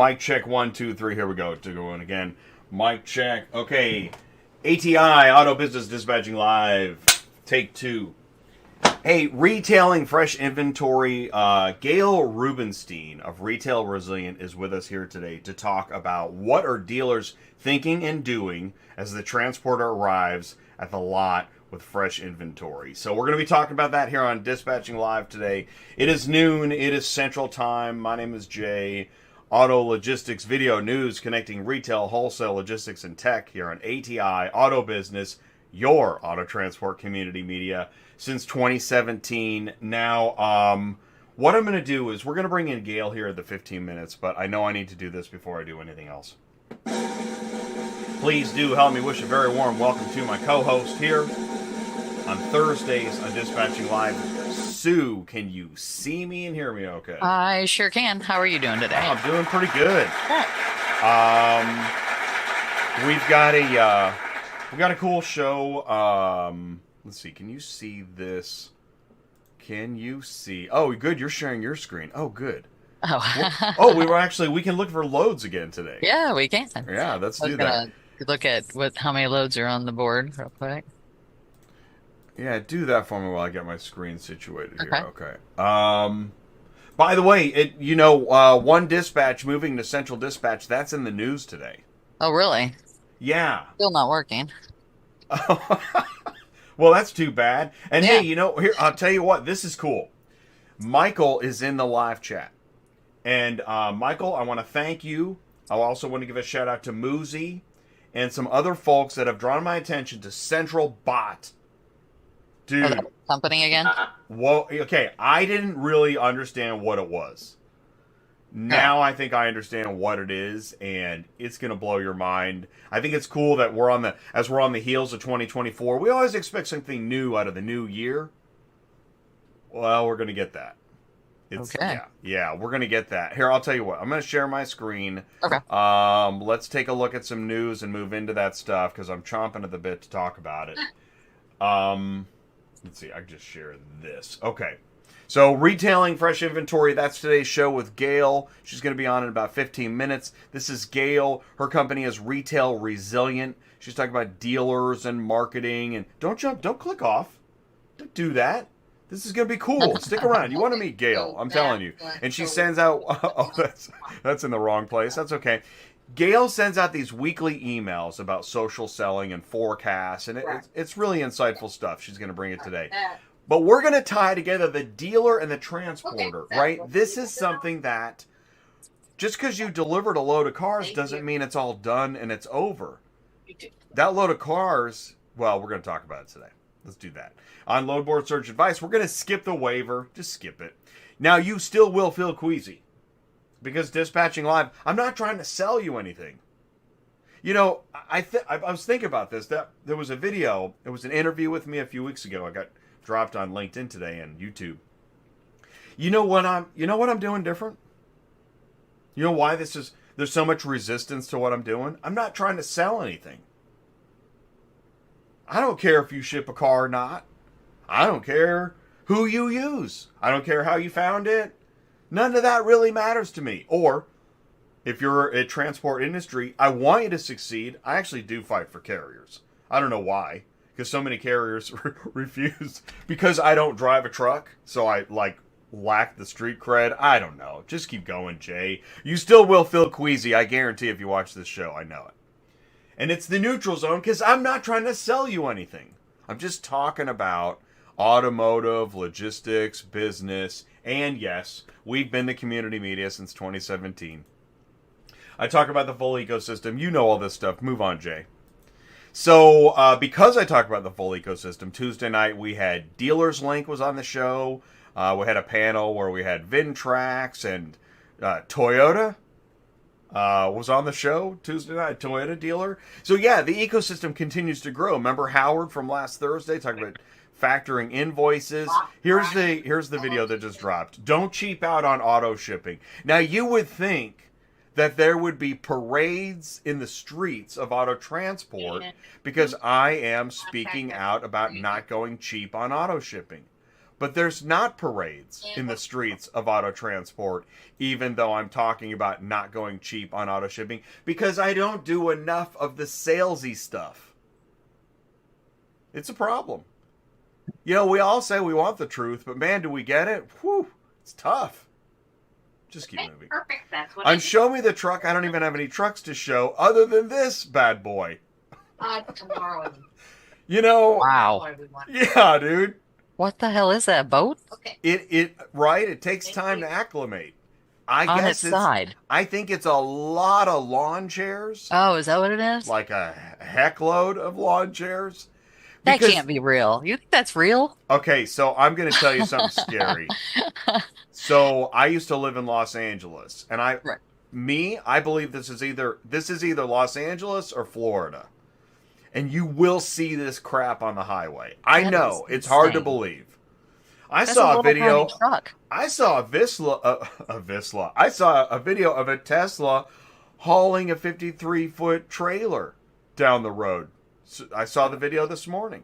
Mic check 1, 2, 3. Here we go. To go in again. Mic check. Okay. ATI Auto Business Dispatching Live. Take 2. Hey, retailing fresh inventory. Gail Rubinstein of Retail Resilient is with us here today to talk about what are dealers thinking and doing as the transporter arrives at the lot with fresh inventory. So we're going to be talking about that here on Dispatching Live today. It is noon. It is Central Time. My name is Jay. Auto Logistics Video News connecting retail, wholesale, logistics, and tech here on ATI Auto Business, your auto transport community media since 2017. Now, what I'm going to do is we're going to bring in Gail here at the 15 minutes, but I know I need to do this before I do anything else. Please do help me wish a very warm welcome to my co-host here on Thursdays on Dispatching Live. Sue, can you see me and hear me okay? I sure can. How are you doing today? Oh, I'm doing pretty good. Good. We've got a cool show. Let's see. Can you see this? Can you see? Oh, good. You're sharing your screen. Oh, good. Oh. We can look for loads again today. Yeah, we can. Yeah, let's do that. Look at how many loads are on the board real quick. Yeah, do that for me while I get my screen situated here. Okay. By the way, one dispatch moving to Central Dispatch, that's in the news today. Oh, really? Yeah. Still not working. Well, that's too bad. And Yeah. hey, here, I'll tell you what, this is cool. Michael is in the live chat. And Michael, I want to thank you. I also want to give a shout out to Moozy and some other folks that have drawn my attention to Central Bot. Dude. That company again? Well, okay, I didn't really understand what it was. Now I think I understand what it is, and it's going to blow your mind. I think it's cool that we're on the heels of 2024. We always expect something new out of the new year. Well, we're going to get that. Okay. Yeah, we're going to get that. Here, I'll tell you what. I'm going to share my screen. Okay. Let's take a look at some news and move into that stuff because I'm chomping at the bit to talk about it. Let's see, I can just share this. Okay. So, retailing fresh inventory, that's today's show with Gail. She's going to be on in about 15 minutes. This is Gail. Her company is Retail Resilient. She's talking about dealers and marketing. And don't click off. Don't do that. This is going to be cool. Stick around. You want to meet Gail, I'm telling you. And she sends out... Oh, that's in the wrong place. That's okay. Gail sends out these weekly emails about social selling and forecasts, and it's really insightful stuff. She's going to bring it today. But we're going to tie together the dealer and the transporter, right? This is something that just because you delivered a load of cars doesn't mean it's all done and it's over. That load of cars, well, we're going to talk about it today. Let's do that. On Load Board Search Advice, we're going to skip the waiver. Just skip it. Now, you still will feel queasy. Because Dispatching Live, I'm not trying to sell you anything. I was thinking about this. That there was a video. It was an interview with me a few weeks ago. I got dropped on LinkedIn today and YouTube. You know what I'm doing different? You know why there's so much resistance to what I'm doing? I'm not trying to sell anything. I don't care if you ship a car or not. I don't care who you use. I don't care how you found it. None of that really matters to me. Or, if you're a transport industry, I want you to succeed. I actually do fight for carriers. I don't know why. Because so many carriers refuse. Because I don't drive a truck. So I, lack the street cred. I don't know. Just keep going, Jay. You still will feel queasy. I guarantee if you watch this show. I know it. And it's the neutral zone because I'm not trying to sell you anything. I'm just talking about automotive, logistics, business, and yes, we've been the community media since 2017. I talk about the full ecosystem. You know all this stuff. Move on, Jay. So, because I talk about the full ecosystem, Tuesday night we had Dealers Link was on the show. We had a panel where we had Vintrax and Toyota was on the show Tuesday night, Toyota dealer. So, yeah, the ecosystem continues to grow. Remember Howard from last Thursday talking about factoring invoices. Here's the video that just dropped. Don't cheap out on auto shipping. Now, you would think that there would be parades in the streets of auto transport because I am speaking out about not going cheap on auto shipping. But there's not parades in the streets of auto transport, even though I'm talking about not going cheap on auto shipping, because I don't do enough of the salesy stuff. It's a problem. You know, we all say we want the truth, but man, do we get it? Whew, it's tough. Just keep moving. Perfect. That's what On Show Me the Truck, I don't even have any trucks to show other than this bad boy. tomorrow. You know, Wow. yeah, dude. What the hell is that, a boat? Okay. It takes time to acclimate. I On guess its side. I think it's a lot of lawn chairs. Oh, is that what it is? Like a heckload of lawn chairs. That Because- can't be real. You think that's real? Okay, so I'm going to tell you something scary. So I used to live in Los Angeles, and I believe this is either Los Angeles or Florida, and you will see this crap on the highway. I know it's hard to believe. I saw a video. I saw a Visla. I saw a video of a Tesla hauling a 53-foot trailer down the road. So I saw the video this morning.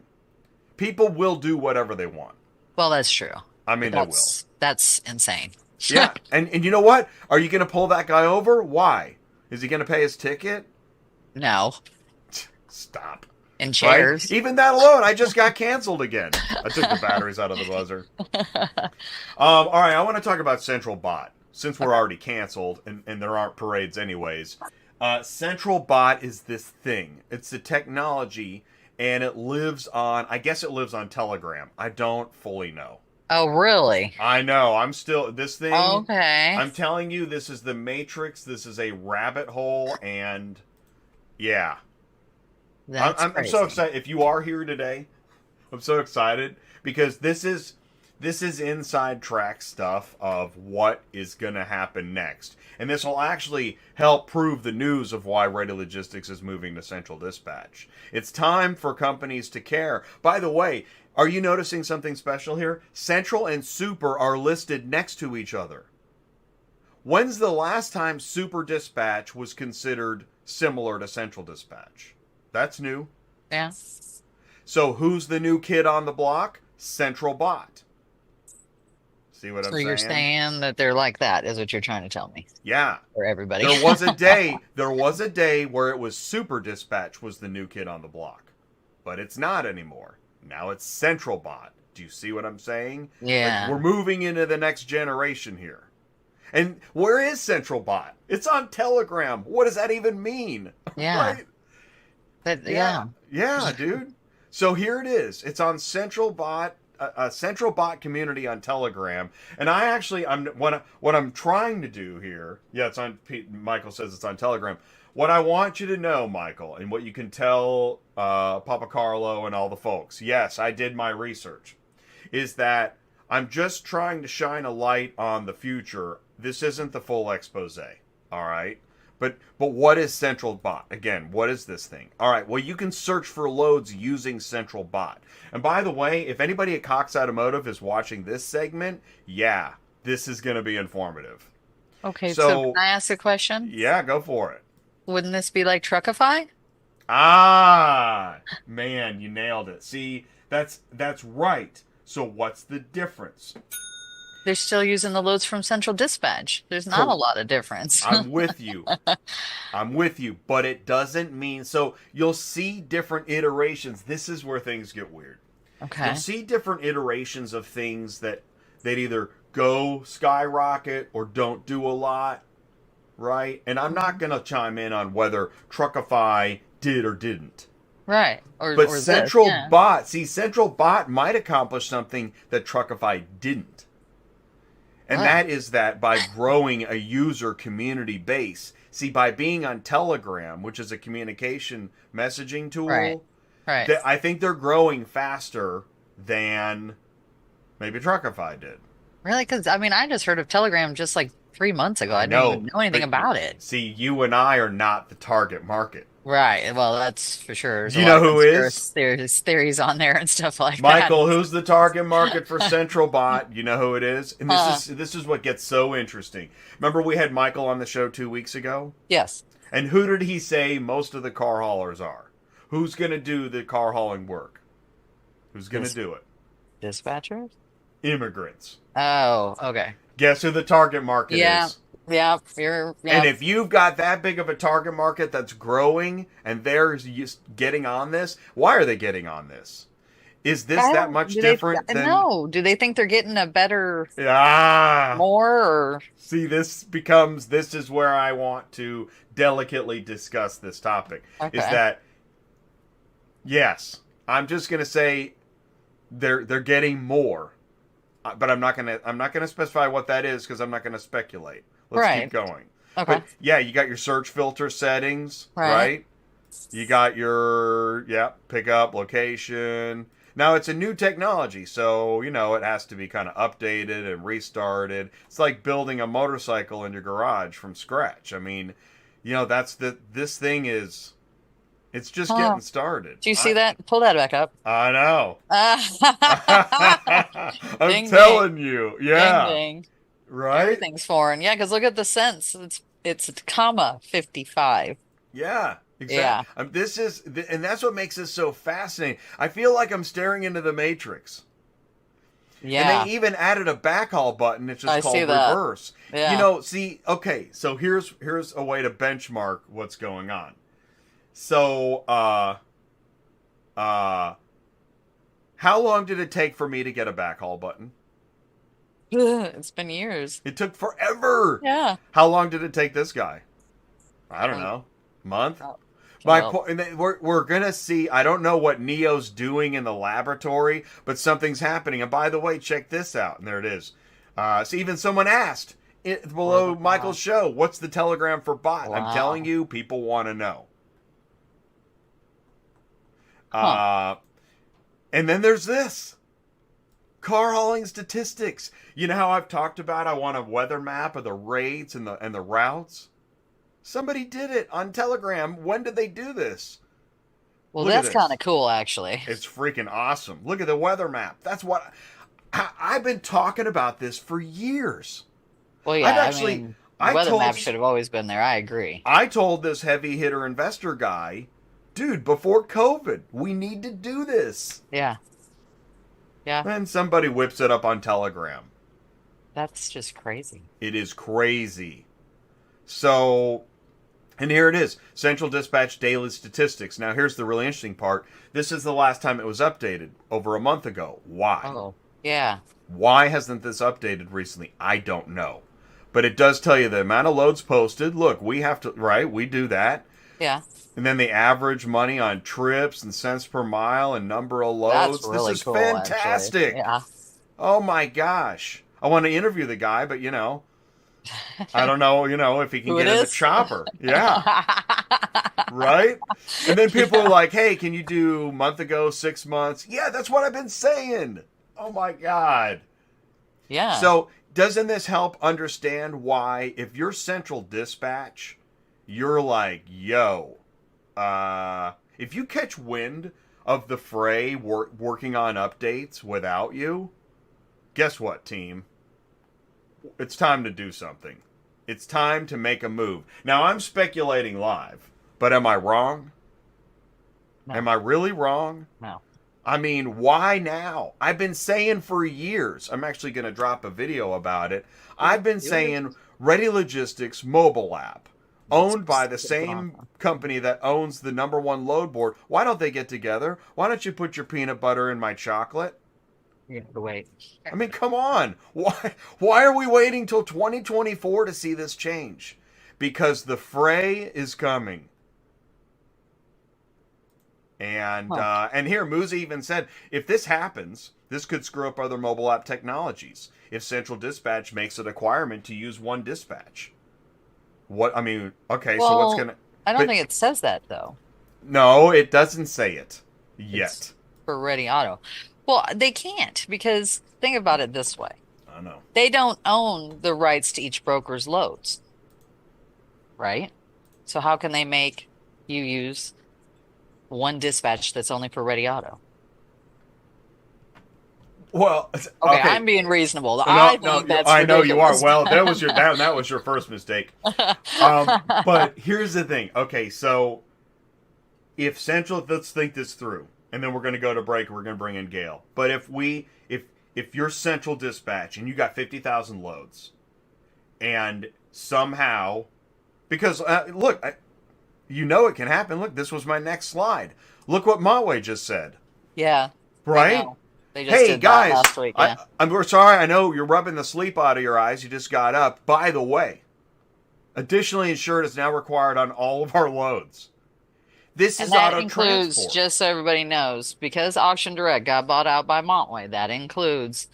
People will do whatever they want. Well, that's true. I mean, they will. That's insane. Yeah, and you know what? Are you going to pull that guy over? Why? Is he going to pay his ticket? No. Stop. In chairs. Right? Even that alone, I just got canceled again. I took the batteries out of the buzzer. All right, I want to talk about Central Bot. Since we're already canceled and there aren't parades anyways. Central Bot is this thing. It's the technology, and it lives on, I guess it lives on Telegram. I don't fully know. Oh, really? I know. I'm still, this thing. Okay. I'm telling you, this is the Matrix. This is a rabbit hole, and yeah. I'm so excited. If you are here today, I'm so excited because this is inside track stuff of what is going to happen next. And this will actually help prove the news of why Ready Logistics is moving to Central Dispatch. It's time for companies to care. By the way, are you noticing something special here? Central and Super are listed next to each other. When's the last time Super Dispatch was considered similar to Central Dispatch? That's new. Yeah. So who's the new kid on the block? Central Bot. See what I'm saying? So you're saying that they're like that, is what you're trying to tell me. Yeah. For everybody. There was a day where it was Super Dispatch was the new kid on the block. But it's not anymore. Now it's Central Bot. Do you see what I'm saying? Yeah. Like, we're moving into the next generation here. And where is Central Bot? It's on Telegram. What does that even mean? Yeah. Right? Yeah. Yeah, dude. So here it is. It's on Central Bot, a Central Bot community on Telegram. And what I'm trying to do here. Yeah, it's on. Michael says it's on Telegram. What I want you to know, Michael, and what you can tell Papa Carlo and all the folks. Yes, I did my research. Is that I'm just trying to shine a light on the future. This isn't the full expose. All right. But what is Central Bot? Again, what is this thing? All right, well, you can search for loads using Central Bot. And by the way, if anybody at Cox Automotive is watching this segment, yeah, this is going to be informative. Okay, so can I ask a question? Yeah, go for it. Wouldn't this be like Truckify? Ah, man, you nailed it. See, that's right. So what's the difference? They're still using the loads from Central Dispatch. There's not a lot of difference. I'm with you. But it doesn't mean... So you'll see different iterations. This is where things get weird. Okay. You'll see different iterations of things that either go skyrocket or don't do a lot, right? And I'm not going to chime in on whether Truckify did or didn't. Right. But Central Bot... See, Central Bot might accomplish something that Truckify didn't. And that is that by growing a user community base, see, by being on Telegram, which is a communication messaging tool, right. I think they're growing faster than maybe Truckify did. Really? Because, I mean, I just heard of Telegram just like 3 months ago. I didn't even know anything about it. See, you and I are not the target market. Right. Well, that's for sure. Do you know who is? There's theories on there and stuff like that. Michael, who's the target market for Central Bot? You know who it is? And this is what gets so interesting. Remember we had Michael on the show 2 weeks ago? Yes. And who did he say most of the car haulers are? Who's going to do the car hauling work? Who's going to do it? Dispatchers? Immigrants. Oh, okay. Guess who the target market Yeah. is? Yeah. And if you've got that big of a target market that's growing and they're getting on this, why are they getting on this? Is this I that don't, much do they, different than. no, do they think they're getting a better, Ah! more, or, See, this is where I want to delicately discuss this topic. Is okay. that, yes, I'm just going to say they're getting more. But I'm not gonna specify what that is because I'm not gonna speculate. Let's keep Right. going. Okay. But yeah, you got your search filter settings, Right. right? You got your pickup location. Now it's a new technology, so it has to be kind of updated and restarted. It's like building a motorcycle in your garage from scratch. I mean, this thing is it's just Huh. getting started. Do you see that? Pull that back up. I know. I'm Ding, telling you. ding, Yeah. ding. Right? Everything's foreign. Yeah, because look at the cents. It's comma 55. Yeah. Yeah. Exactly. And that's what makes this so fascinating. I feel like I'm staring into the Matrix. And Yeah. they even added a backhaul button. It's just I see called that. reverse. Yeah. See, okay, so here's a way to benchmark what's going on. So, how long did it take for me to get a backhaul button? It's been years. It took forever. Yeah. How long did it take this guy? I don't know. Month? Oh, My well, point, and we're gonna see. I don't know what Neo's doing in the laboratory, but something's happening. And by the way, check this out. And there it is. So even someone asked below Michael's show, "What's the telegram for bot?" Wow. I'm telling you, people want to know. Huh. And then there's this car hauling statistics. You know how I've talked about I want a weather map of the rates and the routes. Somebody did it on Telegram. When did they do this? Well, Look at that's this. kind of cool, actually. It's freaking awesome. Look at the weather map. That's what I've been talking about this for years. Well, yeah, I've actually, I mean, I weather told, map should have always been there. I agree. I told this heavy hitter investor guy, dude, before COVID, we need to do this. Yeah. Yeah. And somebody whips it up on Telegram. That's just crazy. It is crazy. So, and here it is. Central Dispatch Daily Statistics. Now, here's the really interesting part. This is the last time it was updated, over a month ago. Why? Oh, yeah. Why hasn't this updated recently? I don't know. But it does tell you the amount of loads posted. Look, we have to, right? We do that. Yeah. And then the average money on trips and cents per mile and number of loads. That's really This is cool, fantastic. actually. Yeah. Oh my gosh. I want to interview the guy, but I don't know, if he can Who get it in the is? chopper. Yeah. Right? And then people are like, hey, can you do month ago, 6 months? Yeah, that's what I've been saying. Oh my God. Yeah. So doesn't this help understand why if you're Central Dispatch, you're like, yo, if you catch wind of the fray working on updates without you, guess what, team? It's time to do something. It's time to make a move. Now, I'm speculating live, but am I wrong? No. Am I really wrong? No. I mean, why now? I've been saying for years. I'm actually going to drop a video about it. I've been saying Ready Logistics mobile app, owned by the same company that owns the #1 load board. Why don't they get together? Why don't you put your peanut butter in my chocolate? You have to wait. I mean, come on. Why are we waiting till 2024 to see this change? Because the fray is coming. And here, Muzi even said, if this happens, this could screw up other mobile app technologies. If Central Dispatch makes a requirement to use one dispatch. Okay, so what's going to... I don't think it says that, though. No, it doesn't say it yet. It's for Ready Auto. Well, they can't, because think about it this way. I know. They don't own the rights to each broker's loads, right? So how can they make you use one dispatch that's only for Ready Auto? Well, Okay, I'm being reasonable. No, I think that's I know you are. ridiculous. Well, that was your first mistake. But here's the thing. Okay, so if Central, let's think this through, and then we're going to go to break. We're going to bring in Gail. But if if you're central dispatch and you got 50,000 loads, and somehow, because look, you know it can happen. Look, this was my next slide. Look what Montway just said. Yeah. Right? They just Hey, did guys, that last week. Yeah. we're sorry. I know you're rubbing the sleep out of your eyes. You just got up. By the way, additionally insured is now required on all of our loads. This And is that auto includes, transport. just so everybody knows, because Auction Direct got bought out by Montway, that includes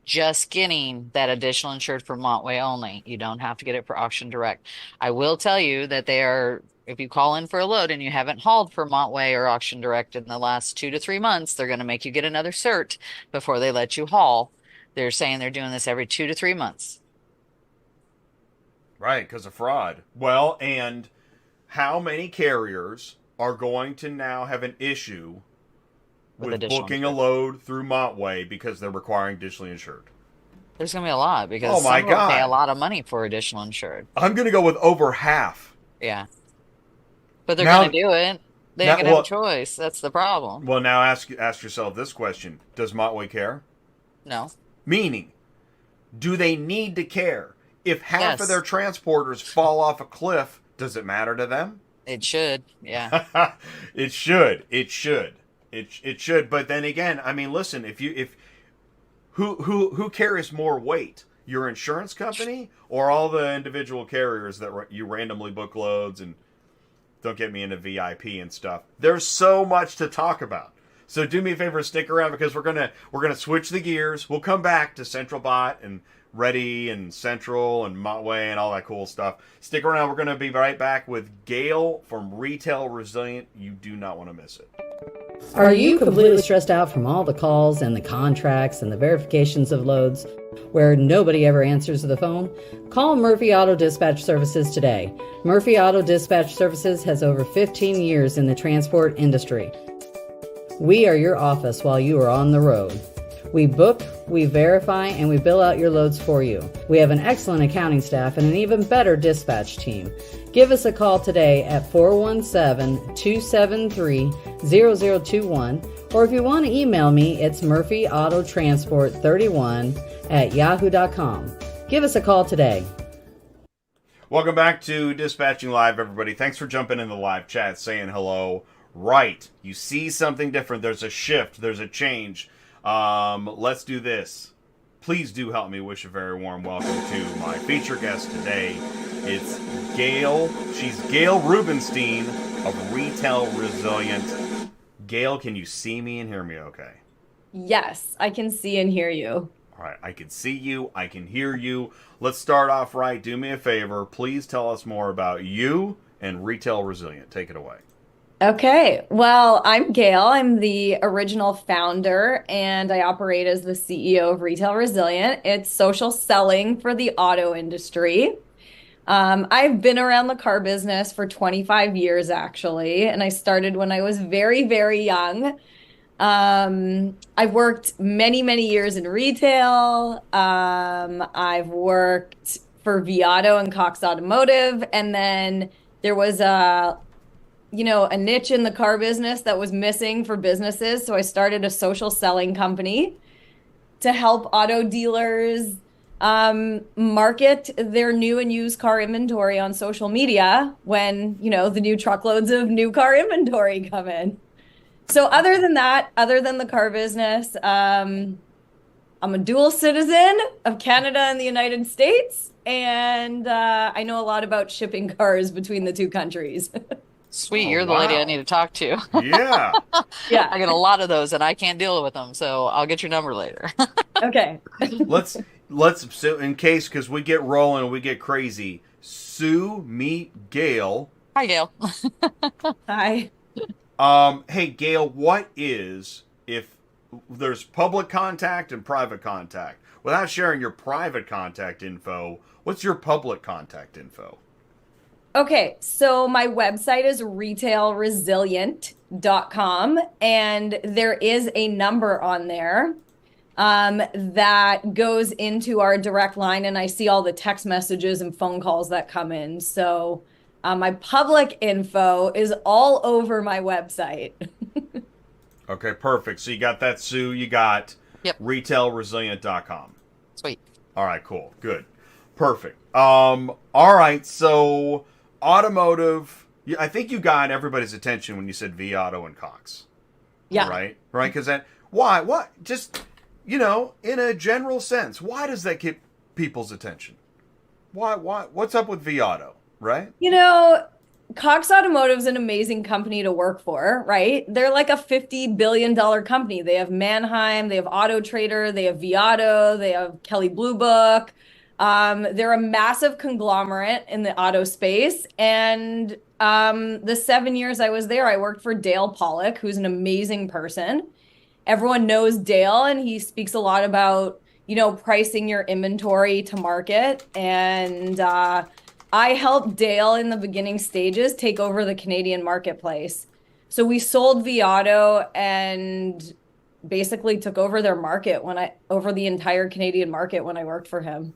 just getting that additional insured for Montway only. You don't have to get it for Auction Direct. I will tell you that they are, if you call in for a load and you haven't hauled for Montway or Auction Direct in the last 2 to 3 months, they're going to make you get another cert before they let you haul. They're saying they're doing this every 2 to 3 months. Right, because of fraud. Well, and how many carriers are going to now have an issue with additional booking a insured. load through Montway because they're requiring additionally insured? There's going to be a lot because Oh my some of them pay God. a lot of money for additional insured. I'm going to go with over half. Yeah. But they're Now- going to do it. They now- ain't going to have well- a choice. That's the problem. Well, now ask yourself this question. Does Montway care? No. Meaning, do they need to care? If half Yes. of their transporters fall off a cliff, does it matter to them? It should. Yeah. It should. It should. It should. But then again, I mean, listen. If who carries more weight, your insurance company or all the individual carriers that you randomly book loads? And don't get me into VIP and stuff. There's so much to talk about. So do me a favor, stick around because we're gonna switch the gears. We'll come back to Central Bot and Ready and Central and Montway and all that cool stuff. Stick around. We're going to be right back with Gail from Retail Resilient. You do not want to miss it. Are you completely stressed out from all the calls and the contracts and the verifications of loads where nobody ever answers the phone? Call Murphy Auto Dispatch Services today. Murphy Auto Dispatch Services has over 15 years in the transport industry. We are your office while you are on the road. We book, we verify, and we bill out your loads for you. We have an excellent accounting staff and an even better dispatch team. Give us a call today at 417-273-0021, or if you want to email me, it's murphyautotransport31@yahoo.com. Give us a call today. Welcome back to Dispatching Live, everybody. Thanks for jumping in the live chat, saying hello. Right. You see something different. There's a shift. There's a change. Let's do this. Please do help me wish a very warm welcome to my feature guest today. It's Gail. She's Gail Rubinstein of Retail Resilient. Gail, can you see me and hear me okay? Yes, I can see and hear you. All right, I can see you. I can hear you. Let's start off right. Do me a favor. Please tell us more about you and Retail Resilient. Take it away. Okay, well, I'm Gail. I'm the original founder and I operate as the CEO of Retail Resilient. It's social selling for the auto industry. I've been around the car business for 25 years, actually, and I started when I was very, very young. I've worked many, many years in retail. I've worked for Viato and Cox Automotive, and then there was a niche in the car business that was missing for businesses. So I started a social selling company to help auto dealers market their new and used car inventory on social media when, the new truckloads of new car inventory come in. So other than that, other than the car business, I'm a dual citizen of Canada and the United States. And I know a lot about shipping cars between the two countries. Sweet. Oh, You're the lady wow. I need to talk to. Yeah. Yeah. I get a lot of those and I can't deal with them. So I'll get your number later. Okay. let's so in case, because we get rolling and we get crazy. Sue, meet Gail. Hi, Gail. Hi. Hey Gail, what is, if there's public contact and private contact, without sharing your private contact info, what's your public contact info? Okay, so my website is retailresilient.com, and there is a number on there that goes into our direct line, and I see all the text messages and phone calls that come in. So my public info is all over my website. Okay, perfect. So you got that, Sue. You got Yep. retailresilient.com. Sweet. All right, cool. Good. Perfect. All right, so automotive, I think you got everybody's attention when you said V-Auto and Cox. Yeah. Right? Right? Because why? What? Just, in a general sense, why does that get people's attention? Why? What's up with V-Auto, right? Cox Automotive is an amazing company to work for, right? They're like a $50 billion company. They have Manheim, they have Auto Trader, they have Viato, they have Kelley Blue Book. They're a massive conglomerate in the auto space. And the 7 years I was there, I worked for Dale Pollock, who's an amazing person. Everyone knows Dale, and he speaks a lot about, pricing your inventory to market. And I helped Dale in the beginning stages take over the Canadian marketplace. So we sold Viato and basically took over their market over the entire Canadian market when I worked for him.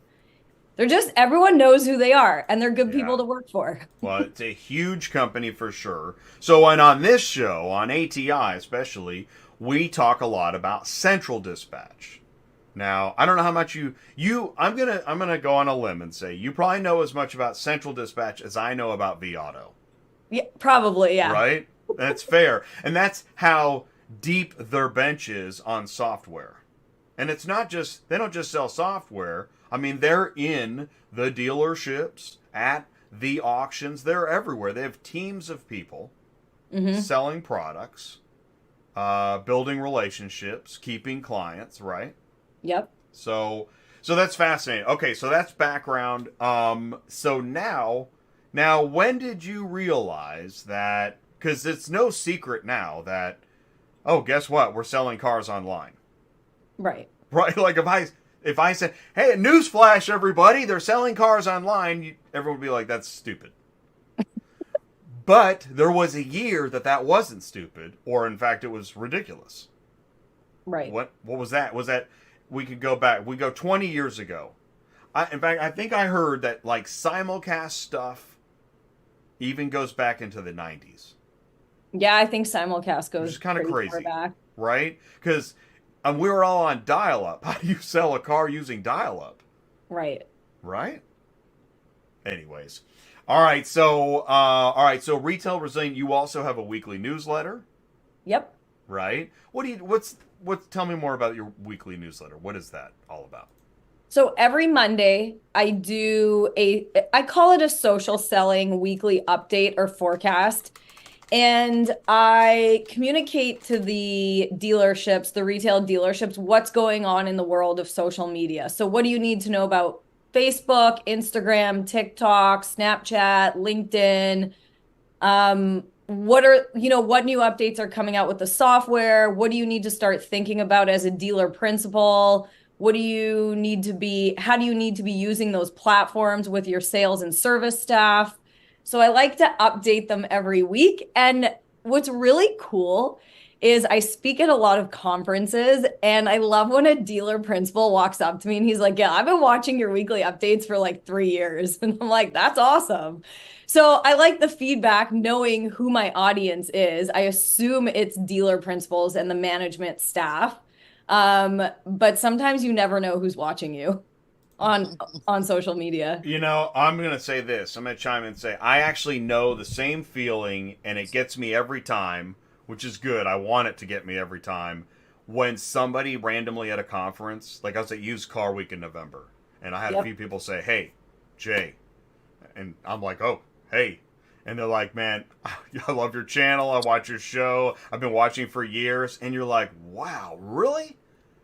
Everyone knows who they are, and they're good people to work for. Well, it's a huge company for sure. So, and on this show, on ATI especially, we talk a lot about central dispatch. Now, I don't know how much I'm gonna go on a limb and say you probably know as much about central dispatch as I know about V-Auto. Yeah, probably, yeah. Right? That's fair. And that's how deep their bench is on software. And it's not just, they don't just sell software. I mean, they're in the dealerships, at the auctions. They're everywhere. They have teams of people selling products, building relationships, keeping clients, right? Yep. So that's fascinating. Okay, so that's background. So now, when did you realize that? Because it's no secret now that, oh, guess what? We're selling cars online. Right. Right. Like if I said, hey, newsflash, everybody, they're selling cars online, everyone would be like, that's stupid. But there was a year that wasn't stupid, or in fact, it was ridiculous. Right. What was that? Was that? We could go back. We go 20 years ago. In fact, I think I heard that like simulcast stuff even goes back into the 90s. Yeah, I think simulcast goes kind of pretty crazy, far back. Right? Because we were all on dial-up. How do you sell a car using dial-up? Right. Right? Anyways. All right, so Retail Resilient, you also have a weekly newsletter. Yep. Right? Tell me more about your weekly newsletter. What is that all about? So every Monday I I call it a social selling weekly update or forecast. And I communicate to the dealerships, the retail dealerships, what's going on in the world of social media. So what do you need to know about Facebook, Instagram, TikTok, Snapchat, LinkedIn? What new updates are coming out with the software? What do you need to start thinking about as a dealer principal? How do you need to be using those platforms with your sales and service staff? So I like to update them every week. And what's really cool is I speak at a lot of conferences, and I love when a dealer principal walks up to me and he's like, yeah, I've been watching your weekly updates for like 3 years. And I'm like, that's awesome. So I like the feedback, knowing who my audience is. I assume it's dealer principals and the management staff. But sometimes you never know who's watching you on social media. I'm going to say this. I'm going to chime in and say, I actually know the same feeling, and it gets me every time, which is good. I want it to get me every time. When somebody randomly at a conference, like I was at Used Car Week in November, and I had a few people say, hey, Jay. And I'm like, oh, hey. And they're like, man, I love your channel. I watch your show. I've been watching for years. And you're like, wow, really?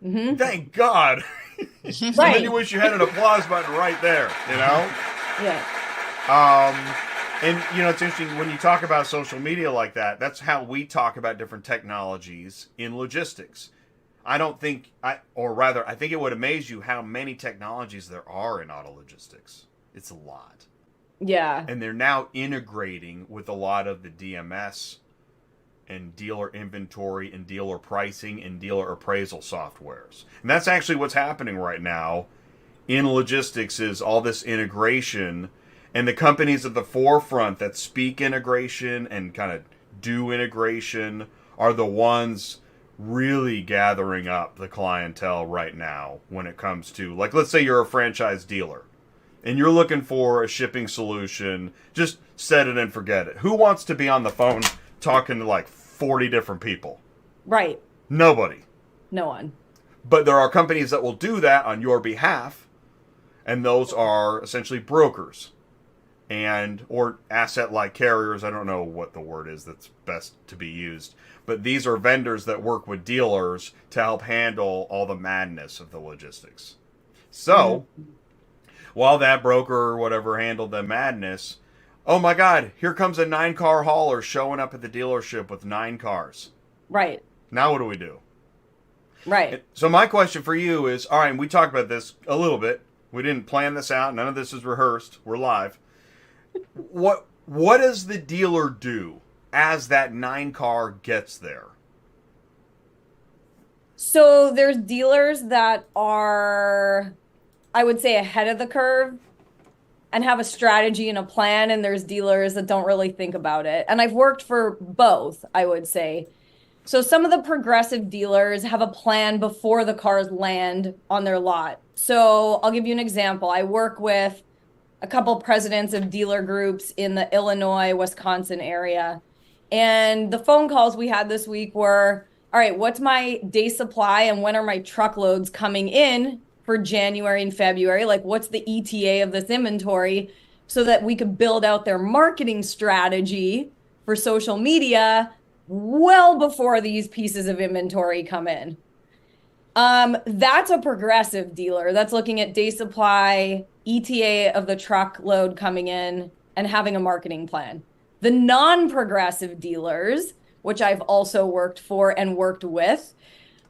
Mm-hmm. Thank God. Right. And then you wish you had an applause button right there, Yeah. And, it's interesting when you talk about social media like that, that's how we talk about different technologies in logistics. I think it would amaze you how many technologies there are in auto logistics. It's a lot. Yeah. And they're now integrating with a lot of the DMS and dealer inventory and dealer pricing and dealer appraisal softwares. And that's actually what's happening right now in logistics, is all this integration, and the companies at the forefront that speak integration and kind of do integration are the ones really gathering up the clientele right now when it comes to, like, let's say you're a franchise dealer and you're looking for a shipping solution. Just set it and forget it. Who wants to be on the phone talking to like 40 different people? Right. Nobody. No one. But there are companies that will do that on your behalf, and those are essentially brokers and or asset-like carriers. I don't know what the word is that's best to be used, but these are vendors that work with dealers to help handle all the madness of the logistics. So, while that broker or whatever handled the madness, oh my God, here comes a 9-car hauler showing up at the dealership with 9 cars. Right. Now what do we do? Right. So my question for you is, all right, we talked about this a little bit. We didn't plan this out. None of this is rehearsed. We're live. What does the dealer do as that 9-car gets there? So there's dealers that are, I would say, ahead of the curve and have a strategy and a plan, and there's dealers that don't really think about it. And I've worked for both, I would say. So some of the progressive dealers have a plan before the cars land on their lot. So I'll give you an example. I work with a couple presidents of dealer groups in the Illinois, Wisconsin area. And the phone calls we had this week were, all right, what's my day supply and when are my truckloads coming in for January and February? Like, what's the ETA of this inventory so that we could build out their marketing strategy for social media well before these pieces of inventory come in. That's a progressive dealer that's looking at day supply, ETA of the truckload coming in, and having a marketing plan. The non-progressive dealers, which I've also worked for and worked with,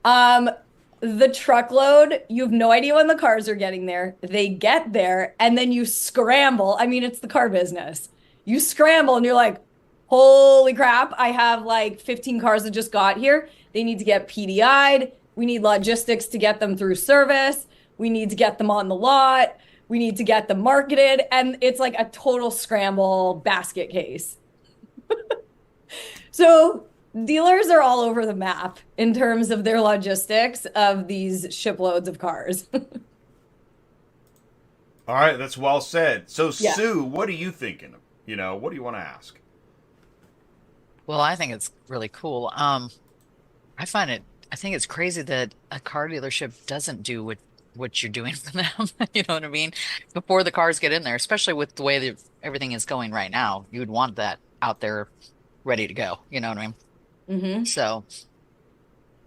the truckload, you have no idea when the cars are getting there. They get there, and then you scramble. I mean, it's the car business. You scramble, and you're like, holy crap, I have like 15 cars that just got here. They need to get PDI'd. We need logistics to get them through service. We need to get them on the lot. We need to get them marketed. And it's like a total scramble basket case. So dealers are all over the map in terms of their logistics of these shiploads of cars. All right, that's well said. So, Yeah. Sue, what are you thinking? What do you want to ask? Well, I think it's really cool. I think it's crazy that a car dealership doesn't do what you're doing for them. You know what I mean? Before the cars get in there, especially with the way that everything is going right now, you would want that out there ready to go. You know what I mean? Mm-hmm. So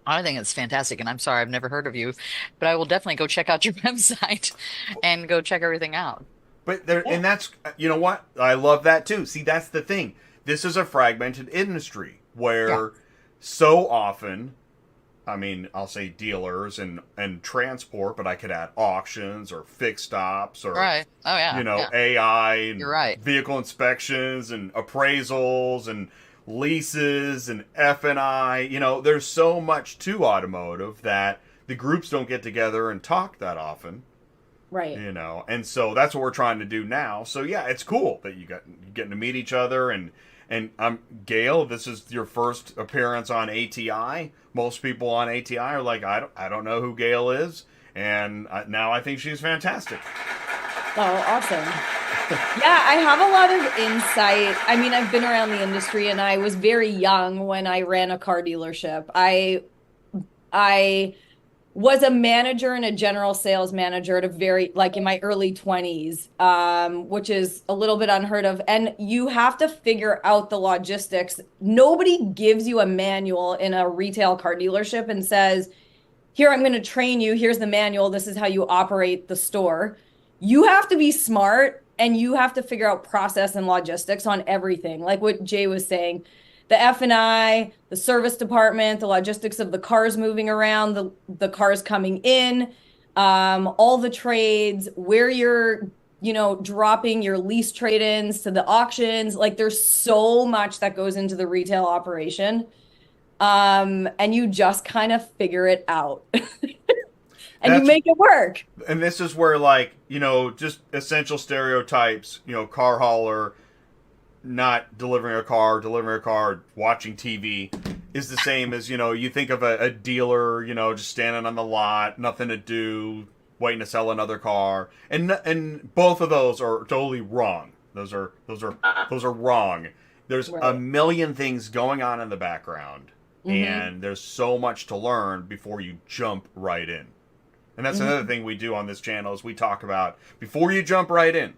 I think it's fantastic. And I'm sorry, I've never heard of you, but I will definitely go check out your website and go check everything out. But and that's, you know what? I love that too. See, that's the thing. This is a fragmented industry where so often, I mean, I'll say dealers and transport, but I could add auctions or fixed stops or, Right. Oh, yeah. AI and You're right. vehicle inspections and appraisals and leases and F&I. There's so much to automotive that the groups don't get together and talk that often. Right. And so that's what we're trying to do now. So yeah, it's cool that you're getting to meet each other and Gail, this is your first appearance on ATI. Most people on ATI are like, I don't know who Gail is, and now I think she's fantastic. Oh, awesome. Yeah, I have a lot of insight. I mean, I've been around the industry and I was very young when I ran a car dealership. I was a manager and a general sales manager at in my early 20s, which is a little bit unheard of. And you have to figure out the logistics. Nobody gives you a manual in a retail car dealership and says, here, I'm going to train you. Here's the manual. This is how you operate the store. You have to be smart and you have to figure out process and logistics on everything. Like what Jay was saying. The F&I, the service department, the logistics of the cars moving around, the cars coming in, all the trades, where you're, dropping your lease trade-ins to the auctions. Like there's so much that goes into the retail operation. And you just kind of figure it out. And you make it work. And this is where just essential stereotypes, car hauler, not delivering a car, watching TV. is the same as, you think of a dealer, just standing on the lot, nothing to do, waiting to sell another car. And both of those are totally wrong. Those are wrong. There's a million things going on in the background, and there's so much to learn before you jump right in. And that's another thing we do on this channel is we talk about before you jump right in.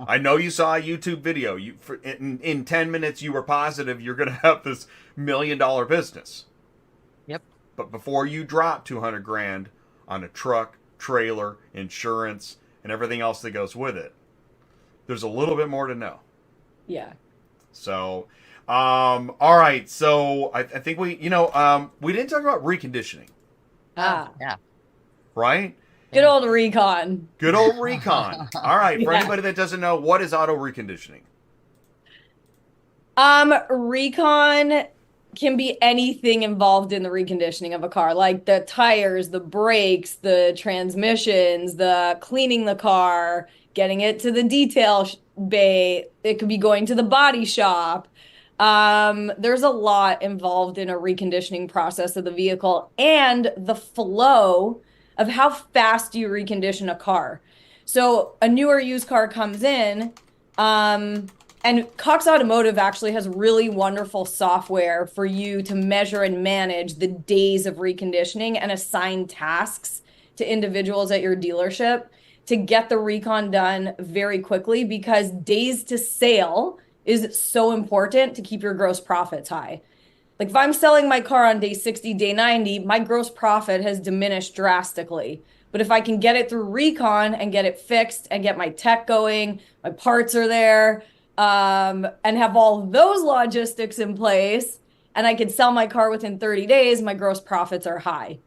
I know you saw a YouTube video. In 10 minutes, you were positive you're going to have this $1 million business. Yep. But before you drop 200 grand on a truck, trailer, insurance, and everything else that goes with it, there's a little bit more to know. Yeah. So, all right. So I think we didn't talk about reconditioning, Yeah. right? Good old recon. Good old recon. All right. For anybody that doesn't know, what is auto reconditioning? Recon can be anything involved in the reconditioning of a car, like the tires, the brakes, the transmissions, the cleaning the car, getting it to the detail bay. It could be going to the body shop. There's a lot involved in a reconditioning process of the vehicle and the flow of how fast you recondition a car. So a newer used car comes in, and Cox Automotive actually has really wonderful software for you to measure and manage the days of reconditioning and assign tasks to individuals at your dealership to get the recon done very quickly, because days to sale is so important to keep your gross profits high. Like if I'm selling my car on day 60, day 90, my gross profit has diminished drastically. But if I can get it through recon and get it fixed and get my tech going, my parts are there, and have all those logistics in place, and I can sell my car within 30 days, my gross profits are high.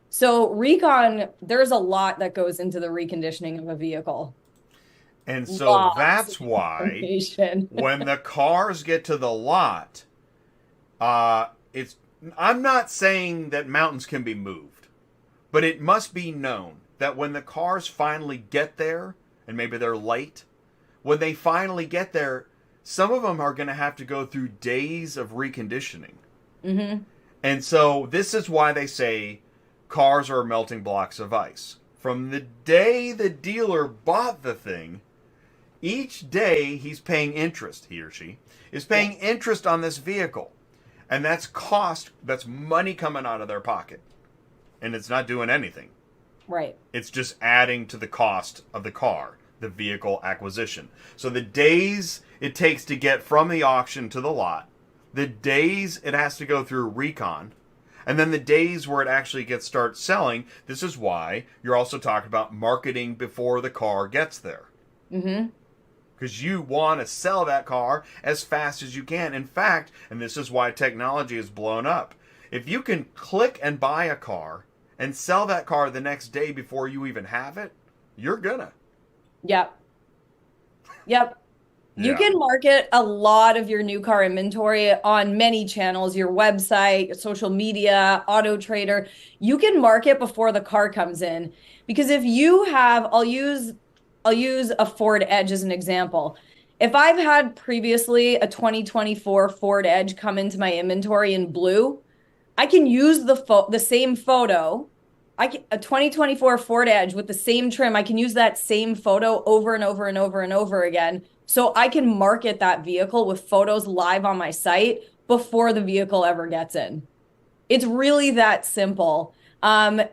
So recon, there's a lot that goes into the reconditioning of a vehicle. And so that's why when the cars get to the lot, I'm not saying that mountains can be moved, but it must be known that when the cars finally get there, and maybe they're late, when they finally get there, some of them are going to have to go through days of reconditioning. And so this is why they say cars are melting blocks of ice. From the day the dealer bought the thing, each day he's paying interest, he or she is paying interest on this vehicle. And that's cost, that's money coming out of their pocket. And it's not doing anything. Right. It's just adding to the cost of the car, the vehicle acquisition. So the days it takes to get from the auction to the lot, the days it has to go through recon, and then the days where it actually gets start selling. This is why you're also talking about marketing before the car gets there. Because you want to sell that car as fast as you can. In fact, and this is why technology is blown up, if you can click and buy a car and sell that car the next day before you even have it, you're gonna. Yep. You can market a lot of your new car inventory on many channels, your website, your social media, Auto Trader. You can market before the car comes in. Because if you have, I'll use a Ford Edge as an example. If I've had previously a 2024 Ford Edge come into my inventory in blue, I can use the same photo. A 2024 Ford Edge with the same trim, I can use that same photo over and over and over and over again. So I can market that vehicle with photos live on my site before the vehicle ever gets in. It's really that simple. If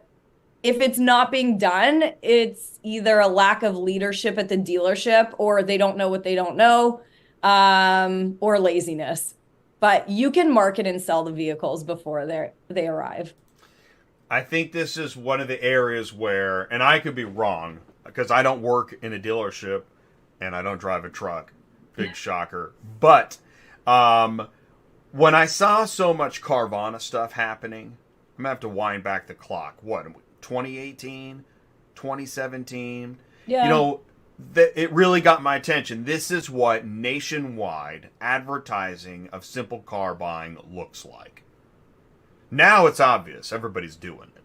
it's not being done, it's either a lack of leadership at the dealership, or they don't know what they don't know, or laziness. But you can market and sell the vehicles before they arrive. I think this is one of the areas where, and I could be wrong, because I don't work in a dealership and I don't drive a truck. Big shocker. But when I saw so much Carvana stuff happening, I'm going to have to wind back the clock. What, 2018, 2017? Yeah. It really got my attention. This is what nationwide advertising of simple car buying looks like. Now it's obvious. Everybody's doing it.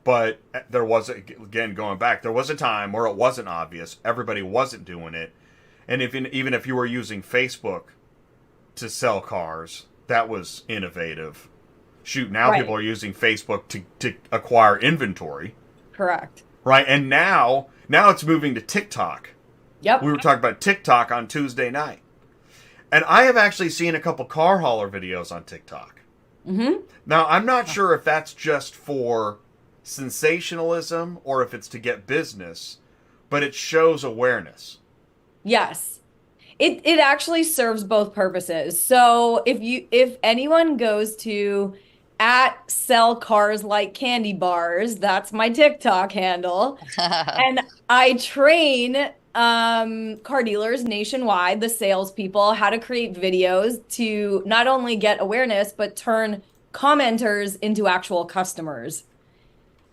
But there was, again, going back, there was a time where it wasn't obvious. Everybody wasn't doing it. And even if you were using Facebook to sell cars, That was innovative. Shoot, now Right. people are using Facebook to acquire inventory, Correct. right? And now it's moving to TikTok. Yep. We were talking about TikTok on Tuesday night. And I have actually seen a couple car hauler videos on TikTok. Mm-hmm. Now, I'm not sure if that's just for sensationalism or if it's to get business, but it shows awareness. Yes. It actually serves both purposes. So if anyone goes to @sell cars like candy bars, that's my TikTok handle. And I train car dealers nationwide, the salespeople, how to create videos to not only get awareness, but turn commenters into actual customers.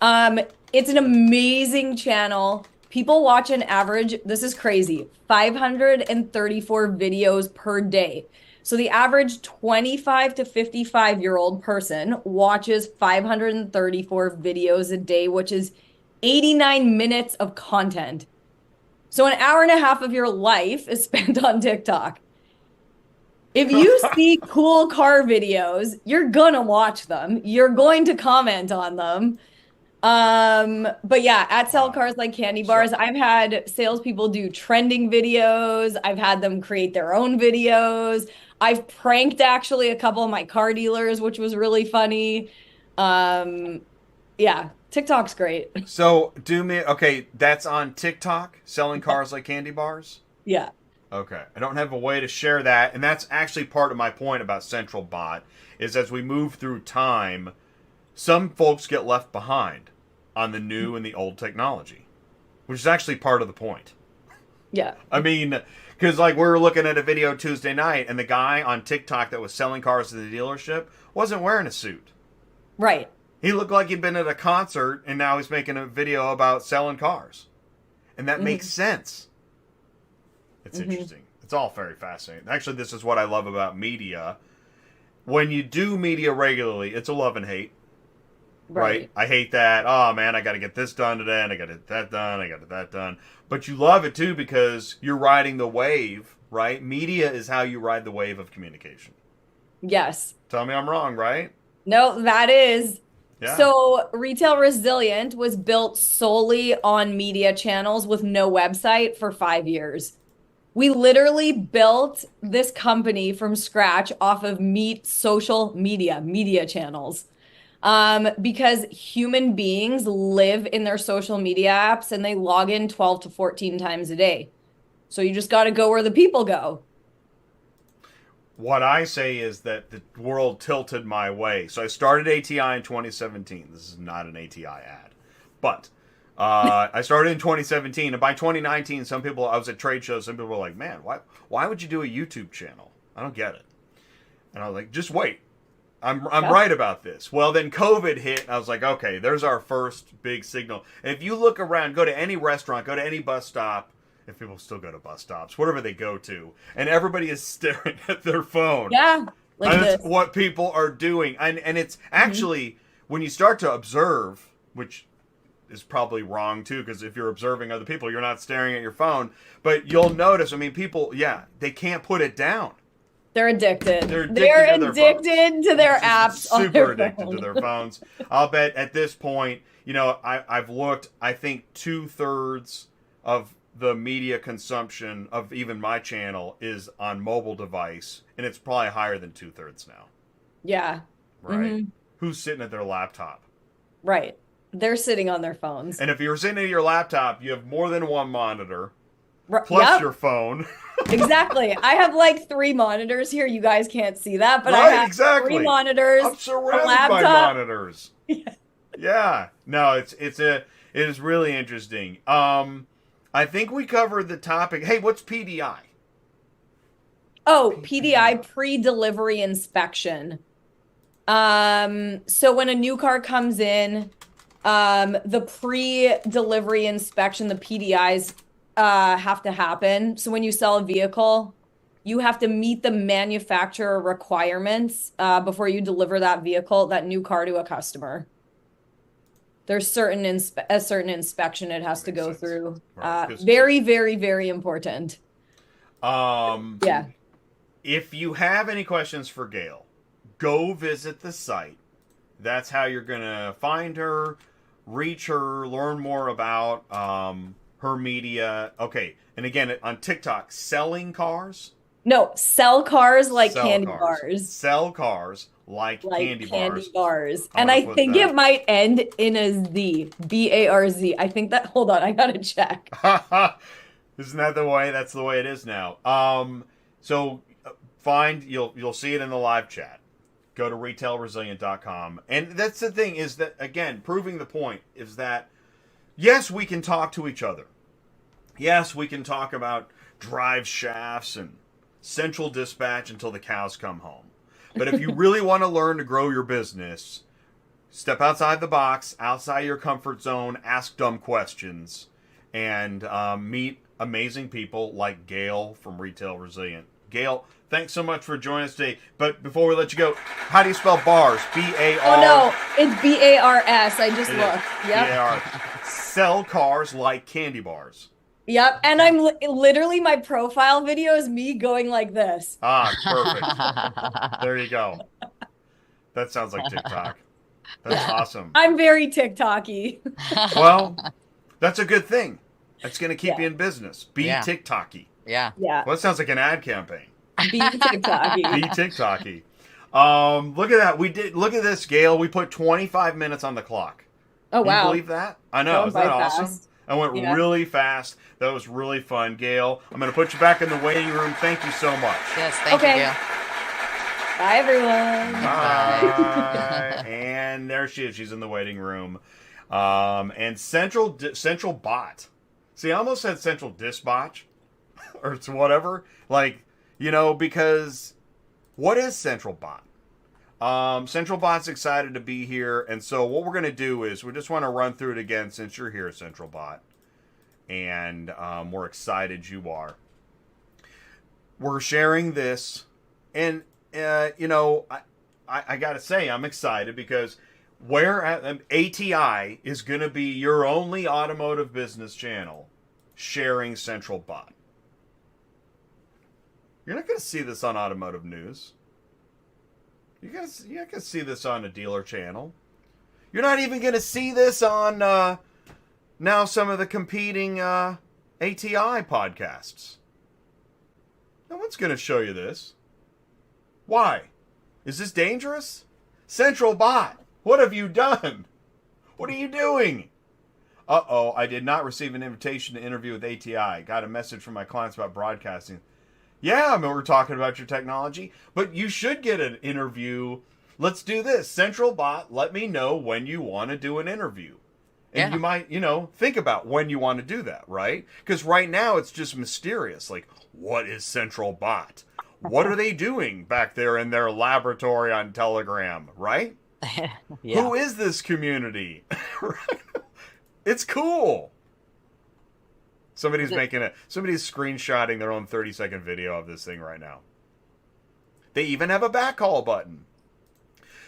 It's an amazing channel. People watch an average, this is crazy, 534 videos per day. So the average 25 to 55-year-old person watches 534 videos a day, which is 89 minutes of content. So an hour and a half of your life is spent on TikTok. If you see cool car videos, you're gonna watch them. You're going to comment on them. But yeah, @sell cars like candy bars. I've had salespeople do trending videos. I've had them create their own videos. I've pranked actually a couple of my car dealers, which was really funny. Yeah, TikTok's great. So okay, that's on TikTok, selling cars like candy bars? Yeah. Okay. I don't have a way to share that, and that's actually part of my point about Central Bot, is as we move through time, some folks get left behind on the new and the old technology, which is actually part of the point. Yeah. I mean, because like we were looking at a video Tuesday night, and the guy on TikTok that was selling cars to the dealership wasn't wearing a suit. Right. He looked like he'd been at a concert, and now he's making a video about selling cars. And that makes sense. It's interesting. It's all very fascinating. Actually, this is what I love about media. When you do media regularly, it's a love and hate. Right? I hate that. Oh, man, I got to get this done today, and I got to get that done, I got to get that done. But you love it, too, because you're riding the wave, right? Media is how you ride the wave of communication. Yes. Tell me I'm wrong, right? No, that is. Yeah. So Retail Resilient was built solely on media channels with no website for 5 years. We literally built this company from scratch off of social media channels. Because human beings live in their social media apps and they log in 12 to 14 times a day. So you just got to go where the people go. What I say is that the world tilted my way. So I started ATI in 2017. This is not an ATI ad. But I started in 2017. And by 2019, I was at trade shows. Some people were like, man, why would you do a YouTube channel? I don't get it. And I was like, just wait. I'm right about this. Well, then COVID hit, and I was like, okay, there's our first big signal. And if you look around, go to any restaurant, go to any bus stop, if people still go to bus stops, whatever they go to, and everybody is staring at their phone. Yeah, like and this. that's what people are doing. And it's actually, when you start to observe, which is probably wrong too, because if you're observing other people, you're not staring at your phone, but you'll notice, I mean, people, they can't put it down. They're addicted. They're They're addicted to their apps on Super their addicted phone. to their phones. I'll bet at this point, I've looked, I think 2/3 of the media consumption of even my channel is on mobile device, and it's probably higher than 2/3 now. Yeah. Right? Who's sitting at their laptop? Right. They're sitting on their phones. And if you're sitting at your laptop, you have more than one monitor, Yep. plus your phone. Exactly. I have like 3 monitors here. You guys can't see that, but I Right, have exactly. 3 monitors. I'm a surrounded by laptop. monitors. Yeah. No, it is really interesting. I think we covered the topic. Hey, what's PDI? Oh, PDI, pre-delivery inspection. So when a new car comes in, the pre-delivery inspection, the PDIs have to happen. So when you sell a vehicle, you have to meet the manufacturer requirements before you deliver that vehicle, that new car, to a customer. There's a certain inspection it has to go through. Right, very, very, very important. Yeah. If you have any questions for Gail, go visit the site. That's how you're going to find her, reach her, learn more about her media. Okay, and again, on TikTok, selling cars. No, sell cars like Sell candy cars. bars. Sell cars like candy bars. I'm And gonna I put think that. it might end in a Z, B-A-R-Z. I think that, hold on, I gotta check. Isn't that the way? That's the way it is now. So you'll see it in the live chat. Go to retailresilient.com. And that's the thing is that, again, proving the point is that, yes, we can talk to each other. Yes, we can talk about drive shafts and central dispatch until the cows come home. But if you really want to learn to grow your business, step outside the box, outside your comfort zone, ask dumb questions, and meet amazing people like Gail from Retail Resilient. Gail, thanks so much for joining us today. But before we let you go, how do you spell bars? B-A-R... Oh, no, it's B-A-R-S. I just It looked. is. Yep. B-A-R. Sell cars like candy bars. Yep. And I'm literally, my profile video is me going like this. Ah, perfect. There you go. That sounds like TikTok. That's awesome. I'm very TikTok-y. Well, that's a good thing. That's going to keep Yeah. you in business. Be Yeah. TikTok-y. Yeah. Yeah. Well, that sounds like an ad campaign. Be TikTok-y. Be TikTok-y. Look at that. Look at this, Gail. We put 25 minutes on the clock. Oh, Can you wow. believe that? I know. Going Isn't that by awesome? fast. I went Yeah. really fast. That was really fun, Gail. I'm going to put you back in the waiting room. Thank you so much. Yes, thank Okay. you, Gail. Bye, everyone. Bye. And there she is. She's in the waiting room. And Central Bot. See, I almost said Central Dispatch or it's whatever. Like, because what is Central Bot? Central Bot's excited to be here. And so what we're going to do is we just want to run through it again since you're here, Central Bot. And we're excited you are. We're sharing this. And, I got to say, I'm excited because ATI is going to be your only automotive business channel sharing Central Bot. You're not going to see this on Automotive News. You're not going to see this on a dealer channel. You're not even going to see this on now some of the competing ATI podcasts. No one's going to show you this. Why? Is this dangerous? Central Bot, what have you done? What are you doing? Uh-oh, I did not receive an invitation to interview with ATI. Got a message from my clients about broadcasting. Yeah, I mean, we're talking about your technology, but you should get an interview. Let's do this. Central Bot, let me know when you want to do an interview. And Yeah. you might, think about when you want to do that, right? Because right now it's just mysterious. Like, what is Central Bot? What are they doing back there in their laboratory on Telegram, right? Yeah. Who is this community? It's cool. Somebody's screenshotting their own 30-second video of this thing right now. They even have a backhaul button.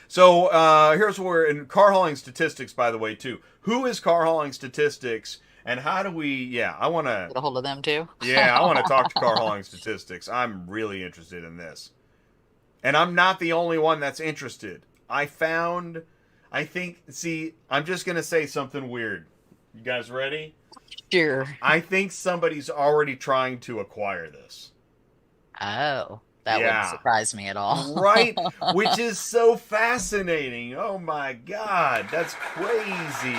So here's where in car hauling statistics, by the way, too. Who is car hauling statistics, and how do we? Yeah, I want to Get a hold of them too. Yeah, I want to talk to car hauling statistics. I'm really interested in this. And I'm not the only one that's interested. I'm just going to say something weird. You guys ready? Sure. I think somebody's already trying to acquire this. Oh, that Yeah. wouldn't surprise me at all. Right? Which is so fascinating. Oh my God, that's crazy.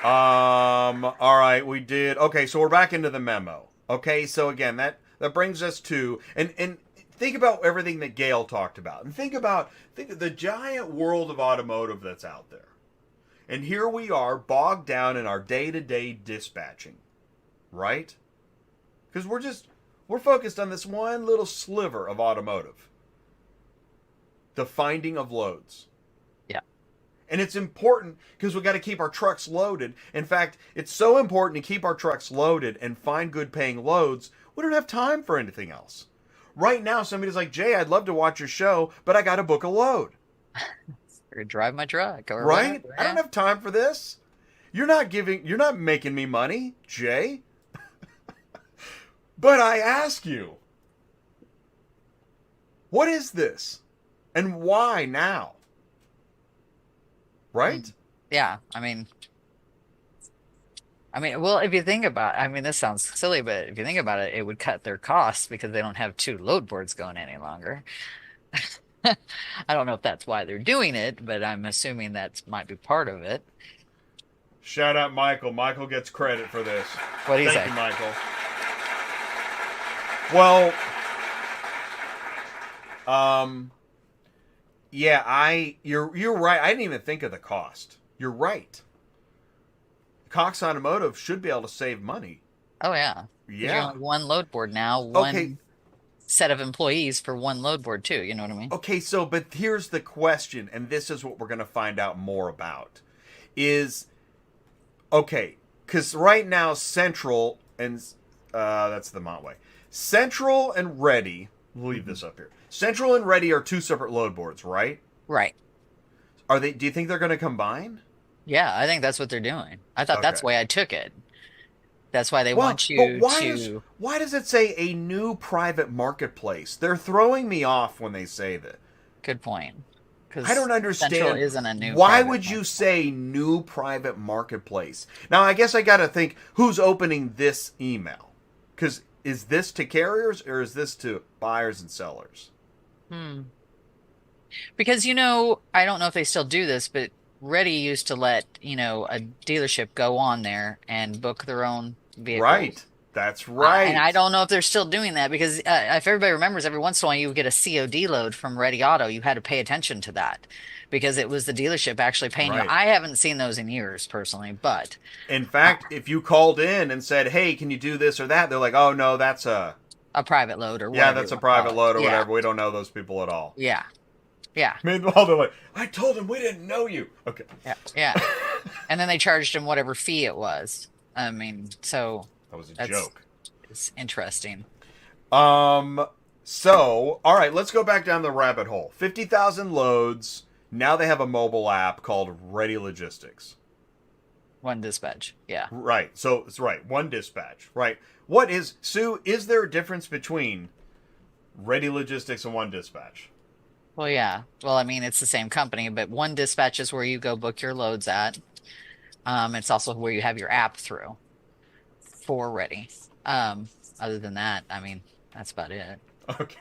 All right, we did. Okay, so we're back into the memo. Okay, so again, that brings us to and think about everything that Gail talked about. And think of the giant world of automotive that's out there. And here we are bogged down in our day-to-day dispatching. Right? Because we're focused on this one little sliver of automotive. The finding of loads. Yeah. And it's important because we've got to keep our trucks loaded. In fact, it's so important to keep our trucks loaded and find good paying loads. We don't have time for anything else. Right now, somebody's like, Jay, I'd love to watch your show, but I got to book a load. Or drive my truck. Or Right? whatever, I don't yeah. have time for this. You're not making me money, Jay. But I ask you, What is this? And why now? Right? Yeah. Well, if you think about I mean, this sounds silly, but if you think about it, it would cut their costs because they don't have two load boards going any longer. I don't know if that's why they're doing it, but I'm assuming that might be part of it. Shout out Michael. Michael gets credit for this. What do you Thank say? you, Michael. Well, yeah, you're right. I didn't even think of the cost. You're right. Cox Automotive should be able to save money. Oh yeah. 'Cause you're Yeah. on one load board now, one set of employees for one load board too. You know what I mean? Okay, so but here's the question, and this is what we're going to find out more about. Is okay, because right now Central and that's the Montway. Central and Ready. We'll leave this up here. Central and Ready are two separate load boards, right? Right. Are they? Do you think they're going to combine? Yeah, I think that's what they're doing. I thought that's Okay. the way I took it. That's why they want you to. Why does it say a new private marketplace? They're throwing me off when they say that. Good point. Because I don't understand. Central isn't a new. Why private would you market. say new private marketplace? Now, I guess I got to think who's opening this email. Because is this to carriers or is this to buyers and sellers? Because I don't know if they still do this, but Ready used to let a dealership go on there and book their own vehicles. Right. That's right. And I don't know if they're still doing that because if everybody remembers, every once in a while you would get a COD load from Ready Auto. You had to pay attention to that because it was the dealership actually paying you. Right. I haven't seen those in years personally, but In fact, if you called in and said, hey, can you do this or that? They're like, oh, no, that's a private load or yeah, whatever that's you a wanna call private it. load or Yeah. whatever. We don't know those people at all. Yeah. Yeah. Meanwhile, they're like, I told him we didn't know you. Okay. Yeah. Yeah. And then they charged him whatever fee it was. So That was a that's joke. it's interesting. So, all right, let's go back down the rabbit hole. 50,000 loads. Now they have a mobile app called Ready Logistics. One dispatch. Yeah. Right. So, it's right. One dispatch. Right. What is, Sue, is there a difference between Ready Logistics and One Dispatch? Well, yeah. Well, it's the same company, but One Dispatch is where you go book your loads at. It's also where you have your app through for Ready. Other than that, that's about it. Okay.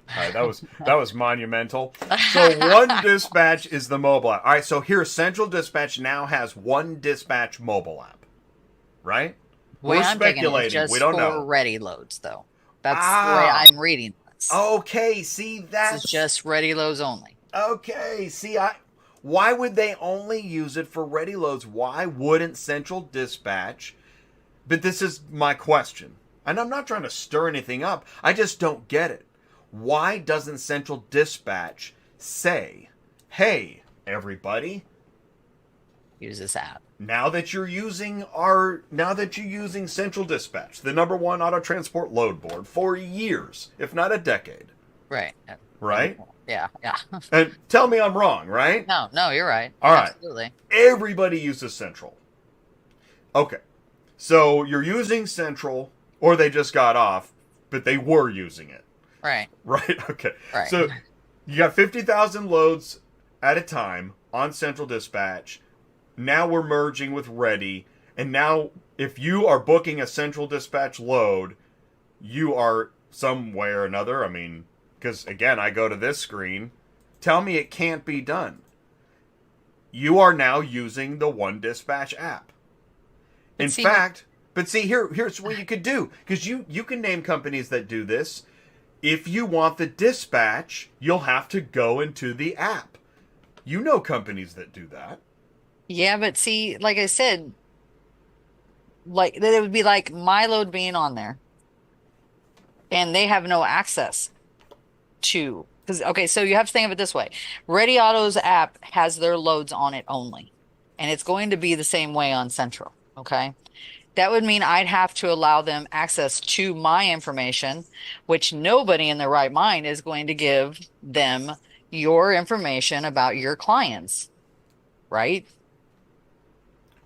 All right, that was monumental. So One Dispatch is the mobile app. All right, so here Central Dispatch now has One Dispatch mobile app. Right? Way We're I'm taking it is speculating. just We don't for know. Ready loads, though. That's the way I'm reading this. Okay, see This that's is just Ready loads only. okay. See, why would they only use it for Ready loads? Why wouldn't Central Dispatch? But this is my question, and I'm not trying to stir anything up. I just don't get it. Why doesn't Central Dispatch say, "Hey, everybody, Use this app. now that you're using Central Dispatch, the number one auto transport load board for years, if not a decade, Right. right? Yeah. Yeah. And tell me I'm wrong, right? No, you're right. All right. Absolutely. Everybody uses Central. Okay. So you're using Central, or they just got off, but they were using it. Right. Right? Okay. Right. So you got 50,000 loads at a time on Central Dispatch. Now we're merging with Ready. And now if you are booking a Central Dispatch load, you are some way or another. Because again, I go to this screen. Tell me it can't be done. You are now using the One Dispatch app. In fact, but see, here's what you could do. Because you can name companies that do this. If you want the dispatch, you'll have to go into the app. You know companies that do that. Yeah, but see, like I said, like that it would be like my load being on there, and they have no access to because okay, so you have to think of it this way: Ready Auto's app has their loads on it only, and it's going to be the same way on Central. Okay, that would mean I'd have to allow them access to my information, which nobody in their right mind is going to give them your information about your clients, right?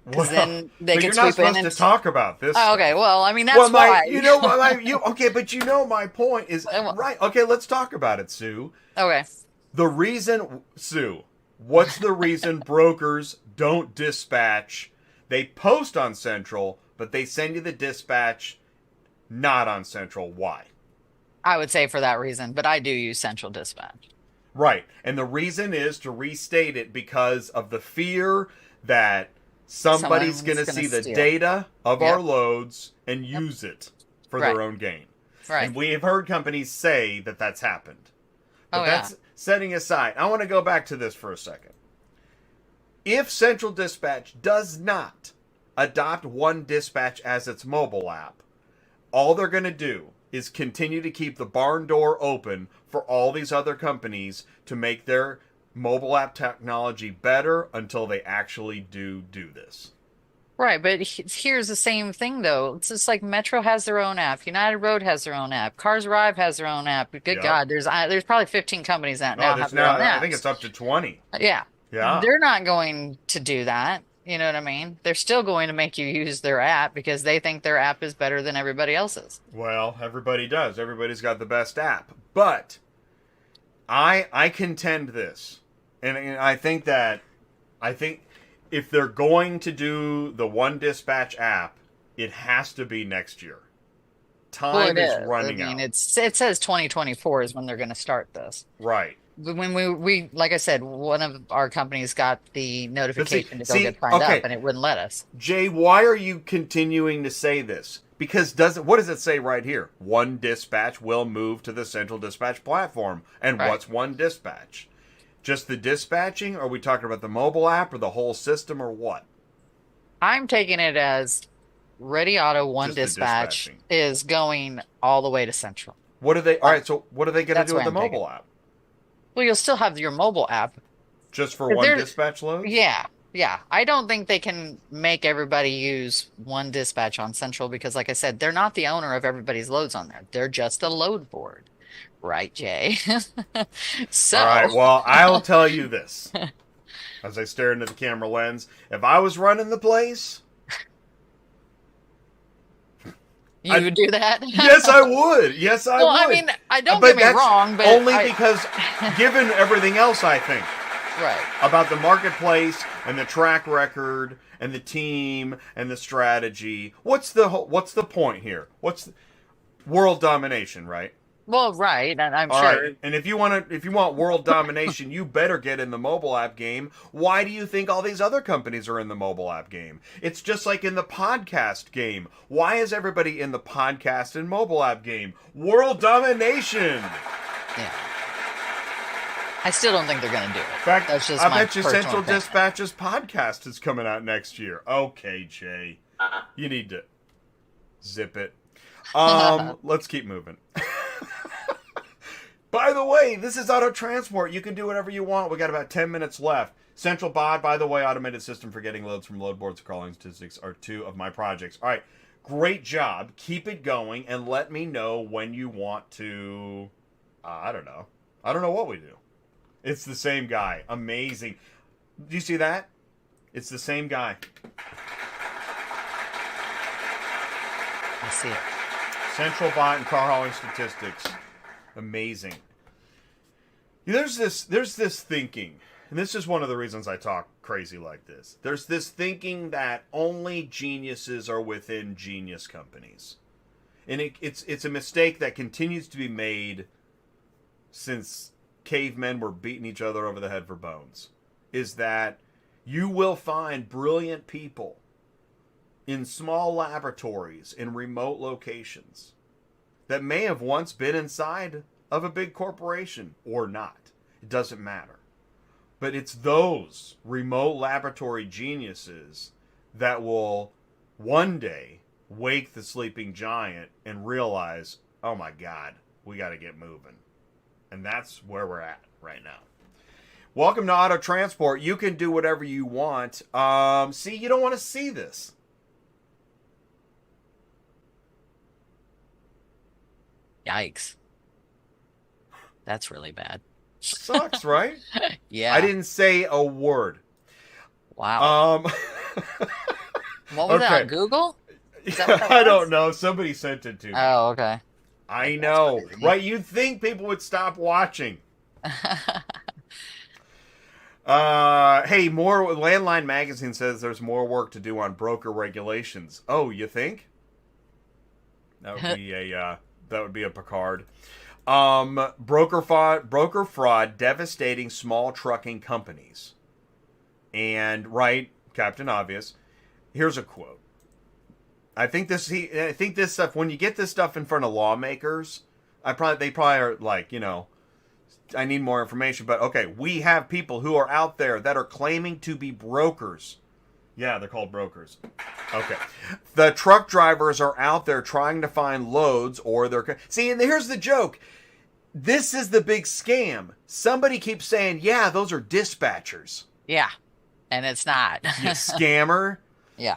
because then they But could you're not sweep in supposed and to talk about this. Oh, okay, well, I mean that's well, why. but you know my point is right. Okay, let's talk about it, Sue. Okay. The reason, Sue, what's the reason brokers don't dispatch? They post on Central, but they send you the dispatch not on Central. Why? I would say for that reason, but I do use Central Dispatch. Right. And the reason is, to restate it, because of the fear that somebody's going to see the steal. data of Yep. our loads and use it for their Right. own gain. Right. And we have heard companies say that that's happened. But Oh, that's setting aside. I want to go back to this for a second. If Central Dispatch does not adopt One Dispatch as its mobile app, all they're going to do is continue to keep the barn door open for all these other companies to make their mobile app technology better until they actually do this. Right, but here's the same thing though. It's just like Metro has their own app, United Road has their own app, Cars Arrive has their own app. Good Yep. God, there's probably 15 companies that now there's have their own apps. I think it's up to 20. Yeah. Yeah. They're not going to do that. You know what I mean? They're still going to make you use their app because they think their app is better than everybody else's. Well, everybody does. Everybody's got the best app. But I contend this. And I think if they're going to do the One Dispatch app, it has to be next year. Time is running out. It says 2024 is when they're going to start this. Right. When we like I said, one of our companies got the notification to go get signed okay. up, and it wouldn't let us. Jay, why are you continuing to say this? Because what does it say right here? One Dispatch will move to the Central Dispatch platform. And Right. what's One Dispatch? Just the dispatching? Are we talking about the mobile app or the whole system or what? I'm taking it as Ready Auto One Just the Dispatch dispatching. is going all the way to Central. What are they? All right, so what are they going to That's do with where the I'm taking mobile app? Well, you'll still have your mobile app. Just for If one they're- dispatch load? Yeah. I don't think they can make everybody use One Dispatch on Central because, like I said, they're not the owner of everybody's loads on there. They're just a load board. Right, Jay? So, All right, well, I'll tell you this. As I stare into the camera lens, if I was running the place, you would do that? yes, I would. Yes, I Well, would. I mean, don't But get me that's wrong, but only because, given everything else, I think right. about the marketplace and the track record and the team and the strategy. What's the point here? World domination, right? Well, right, and I'm All sure. right. And if you want world domination, you better get in the mobile app game. Why do you think all these other companies are in the mobile app game? It's just like in the podcast game. Why is everybody in the podcast and mobile app game? World domination. Yeah. I still don't think they're going to do it. In fact, That's just I my bet you personal Central opinion. Dispatch's podcast is coming out next year. Okay, Jay. You need to zip it. Let's keep moving. By the way, this is Auto Transport. You can do whatever you want. We got about 10 minutes left. Central Bot, by the way, automated system for getting loads from load boards, crawling statistics are 2 of my projects. All right, great job. Keep it going, and let me know when you want to. I don't know. I don't know what we do. It's the same guy. Amazing. Do you see that? It's the same guy. I see it. Central Bot and car hauling statistics. Amazing. There's this thinking, and this is one of the reasons I talk crazy like this. There's this thinking that only geniuses are within genius companies. And it's a mistake that continues to be made since cavemen were beating each other over the head for bones. Is that you will find brilliant people in small laboratories in remote locations that may have once been inside of a big corporation or not. It doesn't matter. But it's those remote laboratory geniuses that will one day wake the sleeping giant and realize, oh my God, we got to get moving. And that's where we're at right now. Welcome to Auto Transport. You can do whatever you want. See, you don't want to see this. Yikes. That's really bad. Sucks, right? Yeah. I didn't say a word. Wow. What was that Okay. on Google? Is that what that I was? don't know. Somebody sent it to me. Oh, okay. I That's know, crazy. right? You'd think people would stop watching. Hey, more Landline Magazine says there's more work to do on broker regulations. Oh, you think? That would be a Picard. Broker fraud devastating small trucking companies. And right, Captain Obvious. Here's a quote. I think this stuff, when you get this stuff in front of lawmakers, they probably are like, I need more information, but okay, we have people who are out there that are claiming to be brokers. Yeah, they're called brokers. Okay. The truck drivers are out there trying to find loads or they're... See, and here's the joke. This is the big scam. Somebody keeps saying, yeah, those are dispatchers. Yeah. And it's not. You scammer. Yeah.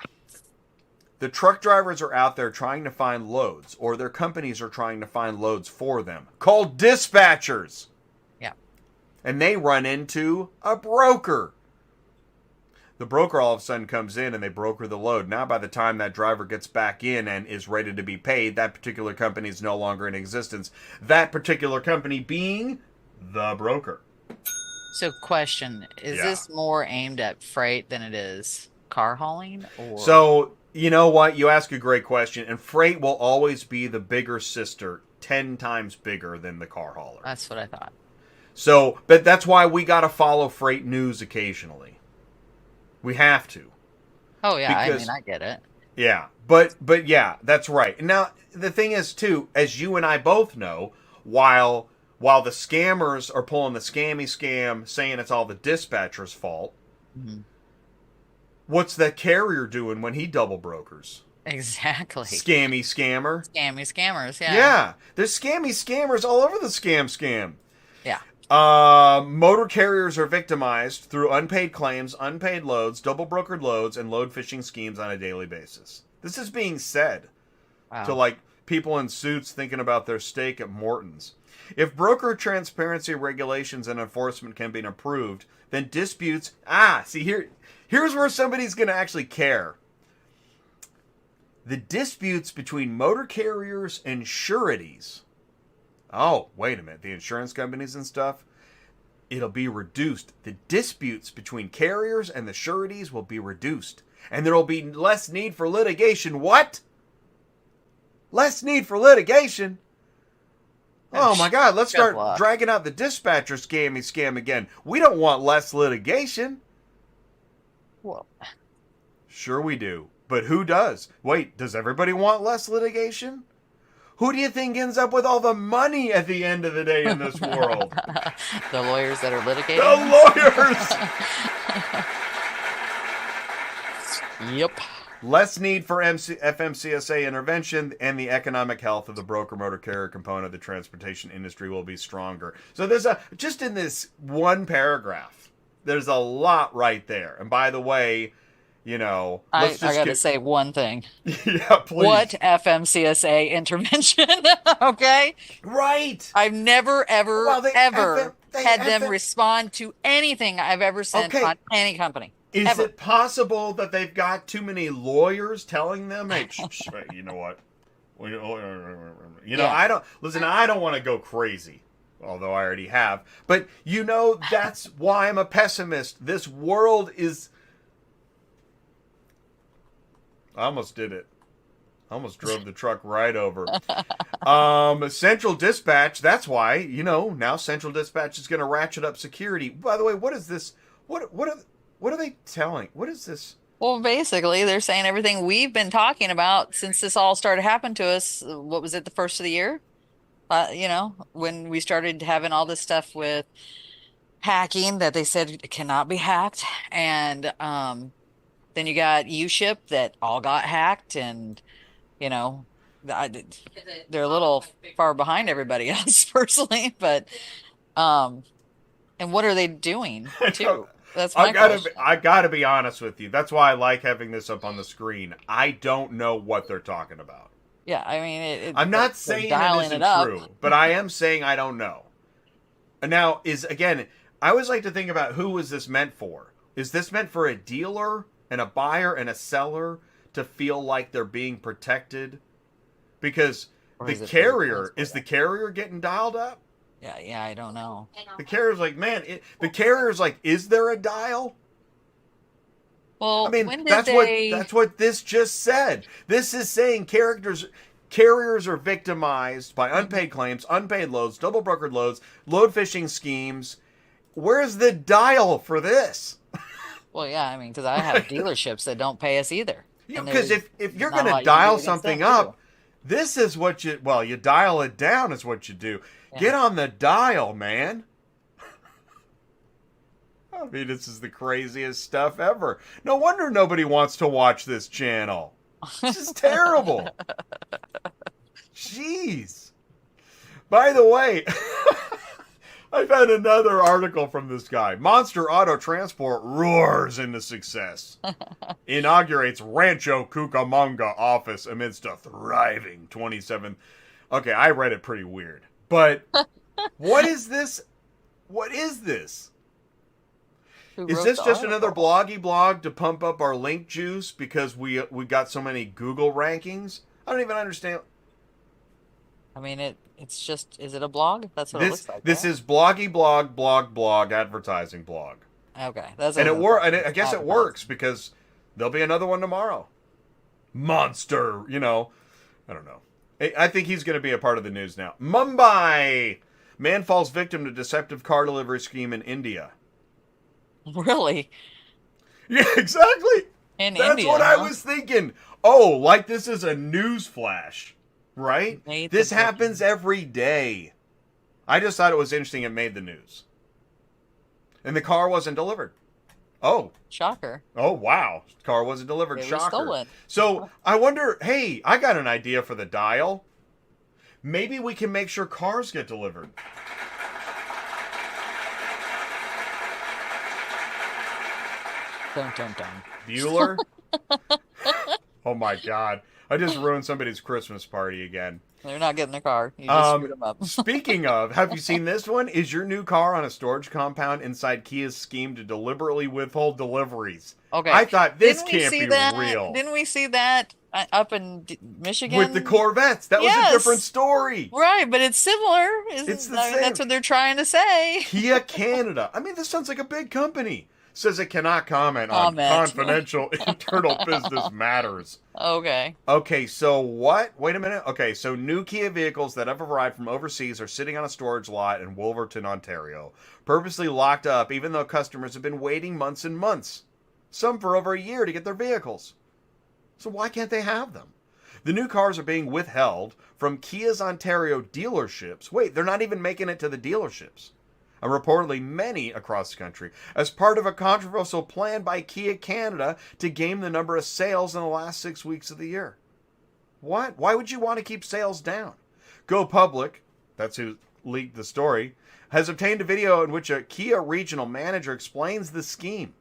The truck drivers are out there trying to find loads or their companies are trying to find loads for them. Called dispatchers. Yeah. And they run into a broker. The broker all of a sudden comes in and they broker the load. Now, by the time that driver gets back in and is ready to be paid, that particular company is no longer in existence. That particular company being the broker. So, question, is Yeah. this more aimed at freight than it is car hauling? Or So, you know what? You ask a great question. And freight will always be the bigger sister, 10 times bigger than the car hauler. That's what I thought. So, but that's why we got to follow freight news occasionally. We have to. Oh yeah, Because- I get it. Yeah. But yeah, that's right. Now, the thing is too, as you and I both know, while the scammers are pulling the scammy scam saying it's all the dispatcher's fault, Mhm. what's the carrier doing when he double brokers? Exactly. Scammy scammer. Scammy scammers, yeah. Yeah. There's scammy scammers all over the scam. Yeah. Motor carriers are victimized through unpaid claims, unpaid loads, double brokered loads, and load fishing schemes on a daily basis. This is being said Wow. to like people in suits thinking about their steak at Morton's. If broker transparency regulations and enforcement can be improved, then disputes... here's where somebody's going to actually care. The disputes between motor carriers and sureties. Oh, wait a minute. The insurance companies and stuff, it'll be reduced. The disputes between carriers and the sureties will be reduced. And there will be less need for litigation. What? Less need for litigation? Oh my God, let's Good start luck. dragging out the dispatcher scam again. We don't want less litigation. Well, Sure we do. But who does? Wait, does everybody want less litigation? Who do you think ends up with all the money at the end of the day in this world? the lawyers that are litigating. The lawyers! Yep. Less need for FMCSA intervention and the economic health of the broker motor carrier component of the transportation industry will be stronger. So there's just in this one paragraph, there's a lot right there. And by the way, I let's just got to say one thing. yeah, please. What FMCSA intervention? Okay. Right. I've never, ever, Well, they ever had them FM respond to anything I've ever sent Okay. on any company. Is Ever. it possible that they've got too many lawyers telling them, hey, you know what? Yeah. I don't want to go crazy, although I already have. But that's why I'm a pessimist. This world is... I almost did it. I almost drove the truck right over. Central Dispatch, that's why, now Central Dispatch is going to ratchet up security. By the way, what is this? What are they telling? What is this? Well, basically, they're saying everything we've been talking about since this all started happening to us. What was it, the first of the year? When we started having all this stuff with hacking that they said it cannot be hacked. And then you got U-Ship that all got hacked. And, they're a little far behind everybody else personally. But, and what are they doing too? That's my question. I gotta be honest with you. That's why I like having this up on the screen. I don't know what they're talking about. Yeah, I mean, I'm not they're saying it dialing isn't up. true, but I am saying I don't know. Now, I always like to think about who is this meant for? Is this meant for a dealer and a buyer and a seller to feel like they're being protected? Because Or the is it for carrier, is the transport? carrier getting dialed up? Yeah, I don't know. The carrier's like, man, the carrier's like, is there a dial? I Well, mean, when did that's what this just said. This is saying carriers are victimized by unpaid claims, unpaid loads, double brokered loads, load fishing schemes. Where's the dial for this? Well, yeah, I mean, because I have dealerships that don't pay us either. And Because there's if you're not going a lot to you can do dial against something them, up, too. this is what you dial it down is what you do. Yeah. Get on the dial, man. I mean, this is the craziest stuff ever. No wonder nobody wants to watch this channel. This is terrible. Jeez. By the way, I found another article from this guy. Monster Auto Transport roars into success. Inaugurates Rancho Cucamonga office amidst a thriving 27. Okay, I read it pretty weird. But what is this? What is this? Who Is wrote this the just another article? bloggy blog to pump up our link juice because we got so many Google rankings? I don't even understand. I mean, it's just, is it a blog? That's what it looks like. This right? is bloggy blog advertising blog. Okay, that's And what I guess it works because there'll be another one tomorrow. Monster, I don't know. I think he's going to be a part of the news now. Mumbai! Man falls victim to deceptive car delivery scheme in India. Really? Yeah, exactly. In That's India, what I huh? was thinking. Oh, like this is a news flash, right? Made This the happens every day. I just thought it was interesting it made the news. And the car wasn't delivered. Oh, Shocker. wow. Car wasn't delivered. It was Shocker. stolen. So I wonder, hey, I got an idea for the dial. Maybe we can make sure cars get delivered. Dun, dun, dun. Bueller? Oh my God. I just ruined somebody's Christmas party again. They're not getting the car. You just screwed them up. Speaking of, have you seen this one? Is your new car on a storage compound inside Kia's scheme to deliberately withhold deliveries? Okay. I thought this Didn't we can't see be that? real. Didn't we see that up in Michigan? With the Corvettes. That was Yes. a different story. Right, but it's similar. It's the I mean, same. that's what they're trying to say. Kia Canada. I mean, this sounds like a big company. Says it cannot comment on confidential internal business matters. Okay. Okay, so what? Wait a minute. Okay, so new Kia vehicles that have arrived from overseas are sitting on a storage lot in Wolverton, Ontario, purposely locked up even though customers have been waiting months and months, some for over a year to get their vehicles. So why can't they have them? The new cars are being withheld from Kia's Ontario dealerships. Wait, they're not even making it to the dealerships. And reportedly many across the country, as part of a controversial plan by Kia Canada to game the number of sales in the last 6 weeks of the year. What? Why would you want to keep sales down? Go Public, that's who leaked the story, has obtained a video in which a Kia regional manager explains the scheme.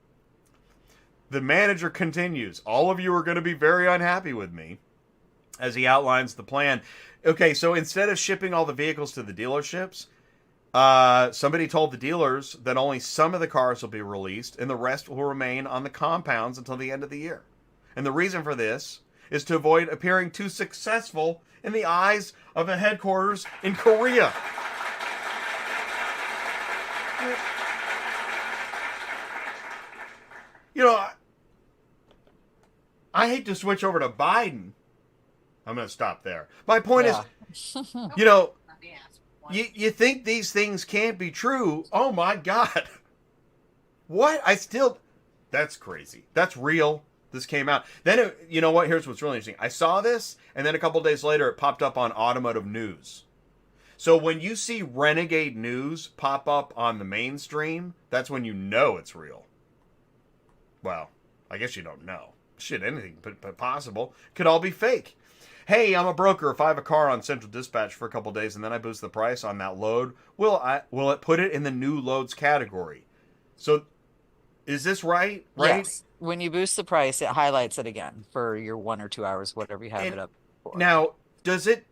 The manager continues, all of you are going to be very unhappy with me, as he outlines the plan. Okay, so instead of shipping all the vehicles to the dealerships, somebody told the dealers that only some of the cars will be released and the rest will remain on the compounds until the end of the year. And the reason for this is to avoid appearing too successful in the eyes of the headquarters in Korea. You know, I hate to switch over to Biden. I'm going to stop there. My point is, you know, you think these things can't be true. Oh my God. What? That's crazy. That's real. This came out. Then, you know what? Here's what's really interesting. I saw this, and then a couple days later, it popped up on Automotive News. So when you see Renegade News pop up on the mainstream, that's when you know it's real. Well, I guess you don't know. Shit, anything but possible. Could all be fake. Hey, I'm a broker. If I have a car on Central Dispatch for a couple days and then I boost the price on that load, will it put it in the new loads category? So, is this right? Yes. When you boost the price, it highlights it again for your 1 or 2 hours, whatever you have it up for. Now, does it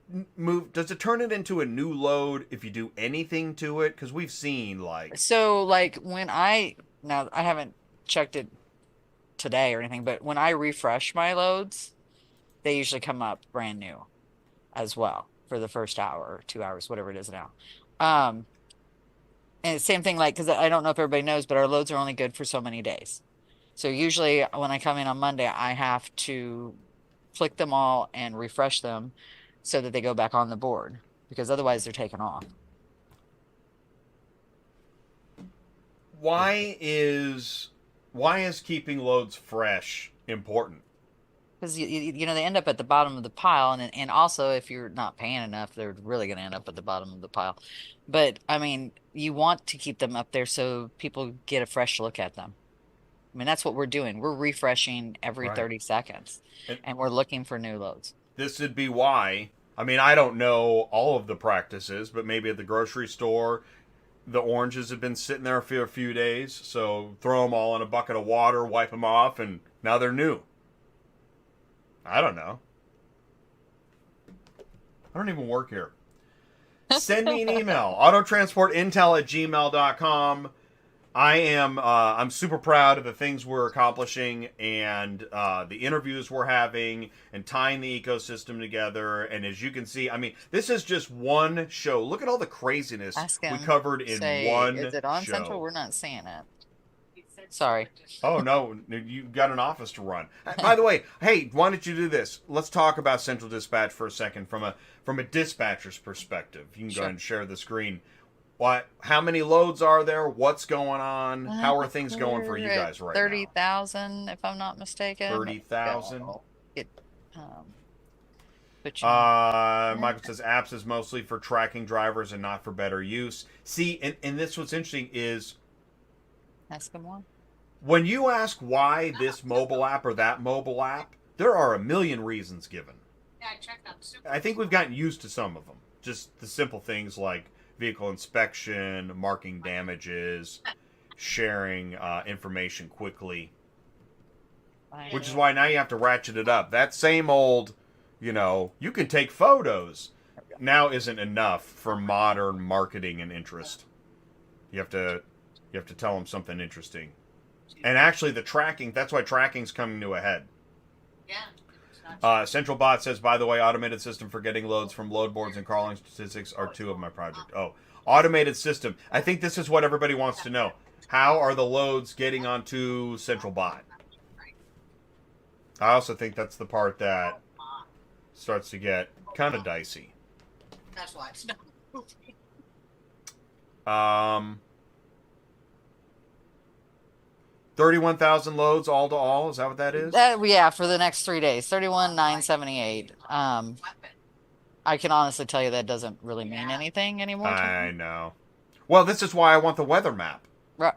turn it into a new load if you do anything to it? Because we've seen So, like, now I haven't checked it today or anything, but when I refresh my loads, they usually come up brand new as well for the first hour or 2 hours, whatever it is now. And same thing, like, because I don't know if everybody knows, but our loads are only good for so many days. So usually when I come in on Monday, I have to click them all and refresh them so that they go back on the board, because otherwise they're taken off. Why is keeping loads fresh important? Because you know, they end up at the bottom of the pile, and also if you're not paying enough, they're really going to end up at the bottom of the pile. But I mean, you want to keep them up there so people get a fresh look at them. I mean, that's what we're doing. We're refreshing every Right. 30 seconds, and we're looking for new loads. This would be why. I mean, I don't know all of the practices, but maybe at the grocery store, the oranges have been sitting there for a few days, so throw them all in a bucket of water, wipe them off, and now they're new. I don't know. I don't even work here. Send me an email. autotransportintel@gmail.com. I'm super proud of the things we're accomplishing and the interviews we're having and tying the ecosystem together. And as you can see, I mean, this is just one show. Look at all the craziness Ask we him, covered in one is it on show. Central? We're not seeing it. Sorry. Oh, no, you've got an office to run. By the way, hey, why don't you do this? Let's talk about Central Dispatch for a second from a dispatcher's perspective. You can go ahead and share the screen. How many loads are there? What's going on? How are things going for you guys right 30,000, if I'm not mistaken. 30,000? But Michael says apps is mostly for tracking drivers and not for better use. See, and this what's interesting is ask them one. when you ask why this mobile app or that mobile app, there are a million reasons given. Yeah, I checked them. I think we've gotten used to some of them. Just the simple things like vehicle inspection, marking damages, sharing information quickly. Which is why now you have to ratchet it up. That same old, you can take photos now isn't enough for modern marketing and interest. You have to tell them something interesting. And actually the tracking, that's why tracking's coming to a head. Yeah. Central Bot says, by the way, automated system for getting loads from load boards and crawling statistics are two of my project. Oh, automated system. I think this is what everybody wants to know. How are the loads getting onto Central Bot? I also think that's the part that starts to get kind of dicey. That's why it's not moving. 31,000 loads all to all. Is that what that is? Yeah, for the next 3 days. 31,978. Weapon. I can honestly tell you that doesn't really mean anything anymore. I know. Well, this is why I want the weather map. Right.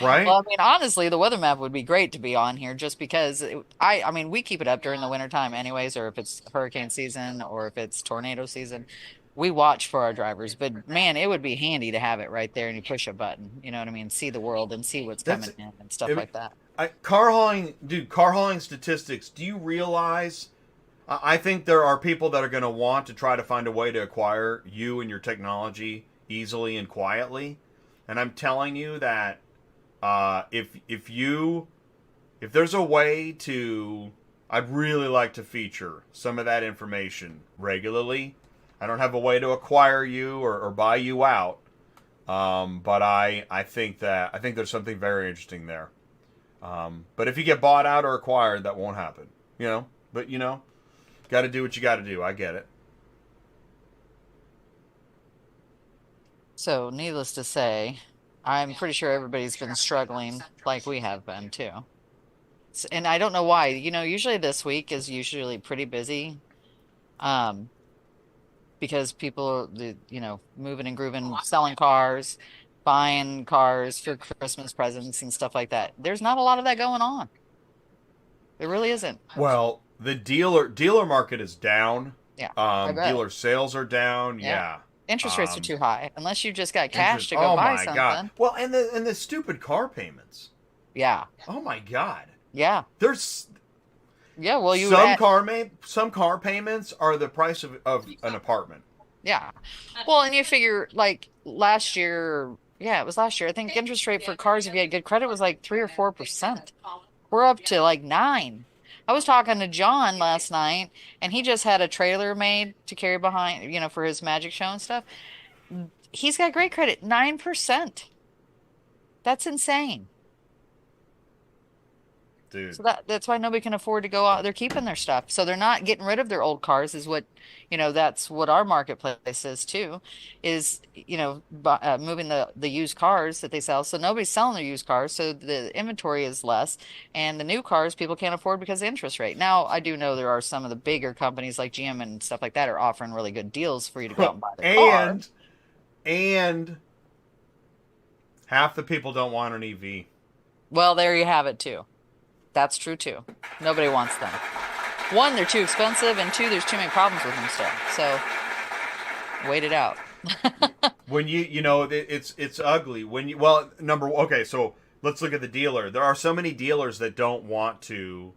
Right? Well, I mean, honestly, the weather map would be great to be on here just because I mean, we keep it up during the wintertime anyways, or if it's hurricane season or if it's tornado season. We watch for our drivers, but man, it would be handy to have it right there and you push a button, you know what I mean? See the world and see what's coming in and stuff like that. Car hauling statistics, do you realize, I think there are people that are going to want to try to find a way to acquire you and your technology easily and quietly. And I'm telling you that if there's a way to, I'd really like to feature some of that information regularly. I don't have a way to acquire you or buy you out, but I think there's something very interesting there. But if you get bought out or acquired, that won't happen. But got to do what you got to do. I get it. So, needless to say, I'm pretty sure everybody's been struggling like we have been too. And I don't know why. Usually this week is usually pretty busy. Because people are, moving and grooving, selling cars, buying cars for Christmas presents and stuff like that. There's not a lot of that going on. There really isn't. Well, the dealer market is down. Yeah. Dealer sales are down. Yeah. Interest rates are too high. Unless you just got cash to go buy something. God. Well, and the stupid car payments. Yeah. Oh my God. Yeah. There's well, some car payments are the price of an apartment. Yeah. Well, and you figure like last year, it was last year. I think interest rate for cars, if you had good credit, was like 3 or 4%. We're up to like 9. I was talking to John last night, and he just had a trailer made to carry behind, for his magic show and stuff. He's got great credit, 9%. That's insane. Dude. So that's why nobody can afford to go out. They're keeping their stuff. So they're not getting rid of their old cars is what, that's what our marketplace is too, is, moving the used cars that they sell. So nobody's selling their used cars. So the inventory is less, and the new cars people can't afford because of the interest rate. Now, I do know there are some of the bigger companies like GM and stuff like that are offering really good deals for you to go out and buy the car. And half the people don't want an EV. Well, there you have it too. That's true too. Nobody wants them. 1, they're too expensive, and 2, there's too many problems with them still. So wait it out. When it's ugly. Okay, so let's look at the dealer. There are so many dealers that don't want to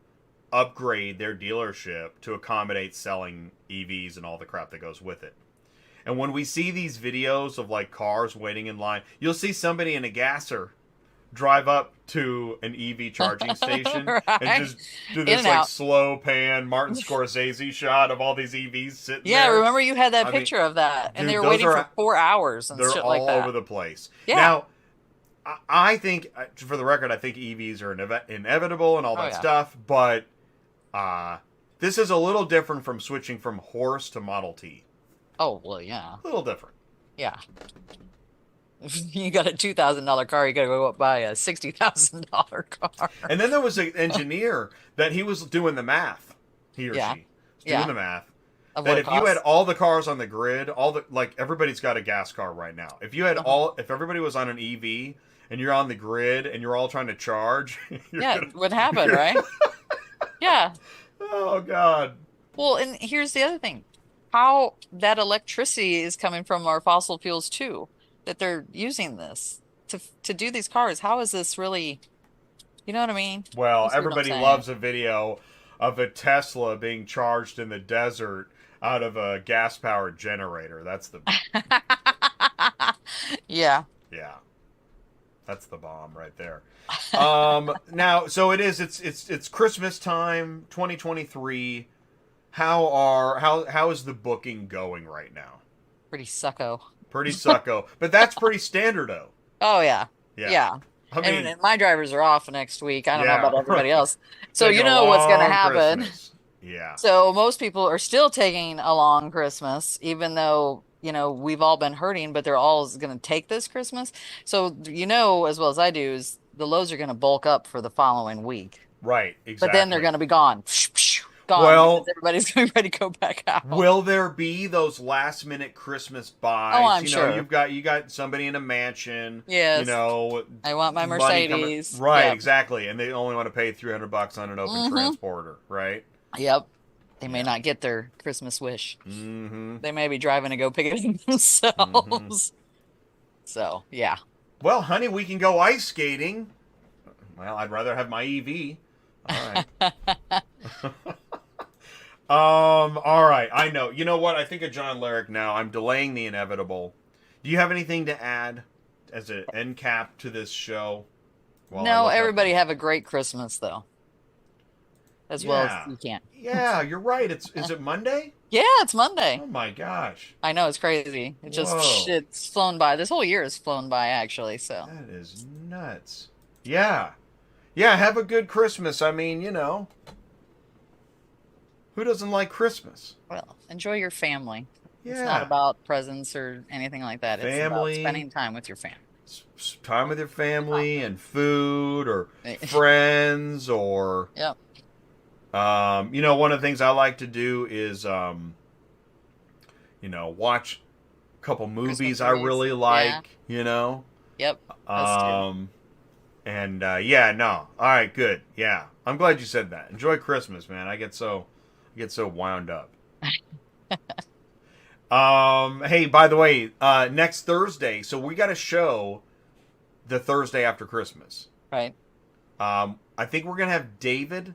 upgrade their dealership to accommodate selling EVs and all the crap that goes with it. And when we see these videos of like cars waiting in line, you'll see somebody in a gasser drive up to an EV charging station Right. and just do In this and like out. slow pan Martin Scorsese shot of all these EVs sitting Yeah, there. remember you had that I mean, picture of that, and dude, they were those waiting are- for 4 hours and They're shit all like that. over the place. Yeah. Now, I think, for the record, I think EVs are inevitable and all that yeah. stuff, but this is a little different from switching from horse to Model T. Oh, well, yeah. A little different. Yeah. If you got a $2,000 car, you got to go up buy a $60,000 car. And then there was an engineer that he was doing the math. He or Yeah. she was doing Yeah. the math. Of That what if it you had costs. all the cars on the grid, everybody's got a gas car right now. If you had if everybody was on an EV and you're on the grid and you're all trying to charge, Yeah, what happened, right? Yeah. Oh God. Well, and here's the other thing. How that electricity is coming from our fossil fuels too, that they're using this to do these cars. How is this really, you know what I mean? Well, You see what I'm everybody saying? loves a video of a Tesla being charged in the desert out of a gas-powered generator. That's the Yeah. yeah. That's the bomb right there. Now, so it's Christmas time, 2023. How is the booking going right now? Pretty sucko. Pretty sucko, but that's pretty standard-o. Oh yeah. Yeah. Yeah. I mean, And my drivers are off next week. I don't know Yeah. about everybody else. So taking you a know what's going to long happen. Christmas. Yeah. So most people are still taking a long Christmas, even though, we've all been hurting, but they're all going to take this Christmas. So, as well as I do, is the loads are going to bulk up for the following week. Right, exactly. But then they're going to be gone. Gone. Well- because everybody's going to be ready to go back out. Will there be those last minute Christmas buys? Oh, I'm sure. You got somebody in a mansion. Yes. I want my money coming- Mercedes. Right, Yep. exactly. And they only want to pay $300 on an open transporter, right? Yep. They may not get their Christmas wish. Mm-hmm. They may be driving to go pick it up themselves. So, yeah. Well, honey, we can go ice skating. Well, I'd rather have my EV. All right. All right. I know. You know what? I think of John Lyric now. I'm delaying the inevitable. Do you have anything to add as an end cap to this show? While I No, look up- everybody have a great Christmas, though. As well Yeah. as you can. Yeah, you're right. Is it Monday? Yeah, it's Monday. Oh my gosh. I know, it's crazy. It just, Whoa. it's flown by. This whole year has flown by, actually, so. That is nuts. Yeah. Yeah, have a good Christmas. I mean, who doesn't like Christmas? Well, enjoy your family. Yeah. It's not about presents or anything like that. It's about Family. spending time with your family. Time with your family and food or friends or Yep. one of the things I like to do is watch a couple movies Christmas I movies. really like, Yep. Us too. And all right, good. Yeah. I'm glad you said that. Enjoy Christmas, man. I get so wound up. Hey, by the way, next Thursday, so we got a show the Thursday after Christmas. Right. I think we're going to have David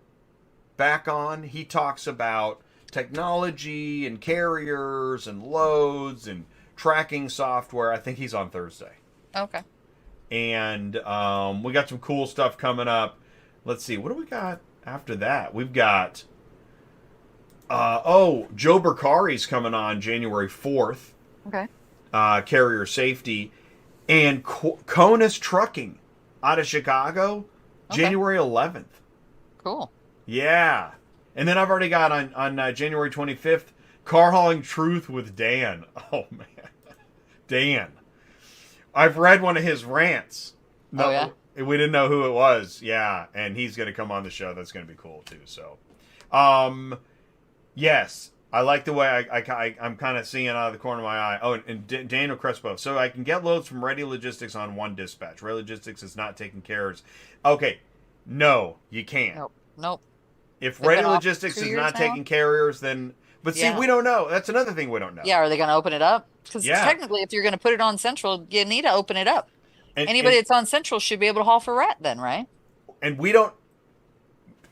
back on. He talks about technology and carriers and loads and tracking software. I think he's on Thursday. Okay. And we got some cool stuff coming up. let's see, what do we got after that? We've got Joe Bercari's coming on January 4th. Okay. Carrier safety, and Conus Trucking out of Chicago, Okay. January 11th. Cool. Yeah. And then I've already got on January 25th, Car Hauling Truth with Dan. Oh, man. Dan. I've read one of his rants. Oh, yeah? We didn't know who it was. Yeah. And he's going to come on the show. That's going to be cool, too. So, yes. I like the way I'm kind of seeing out of the corner of my eye. Oh, and Daniel Crespo. So I can get loads from Ready Logistics on one dispatch. Ready Logistics is not taking care. Okay. No, you can't. Nope. If They've Ready been off Logistics 2 is years not now? taking carriers, then... But see, Yeah. we don't know. That's another thing we don't know. Yeah, are they going to open it up? Because Yeah. technically, if you're going to put it on Central, you need to open it up. And, Anybody that's on Central should be able to haul for Rat then, right? and we don't...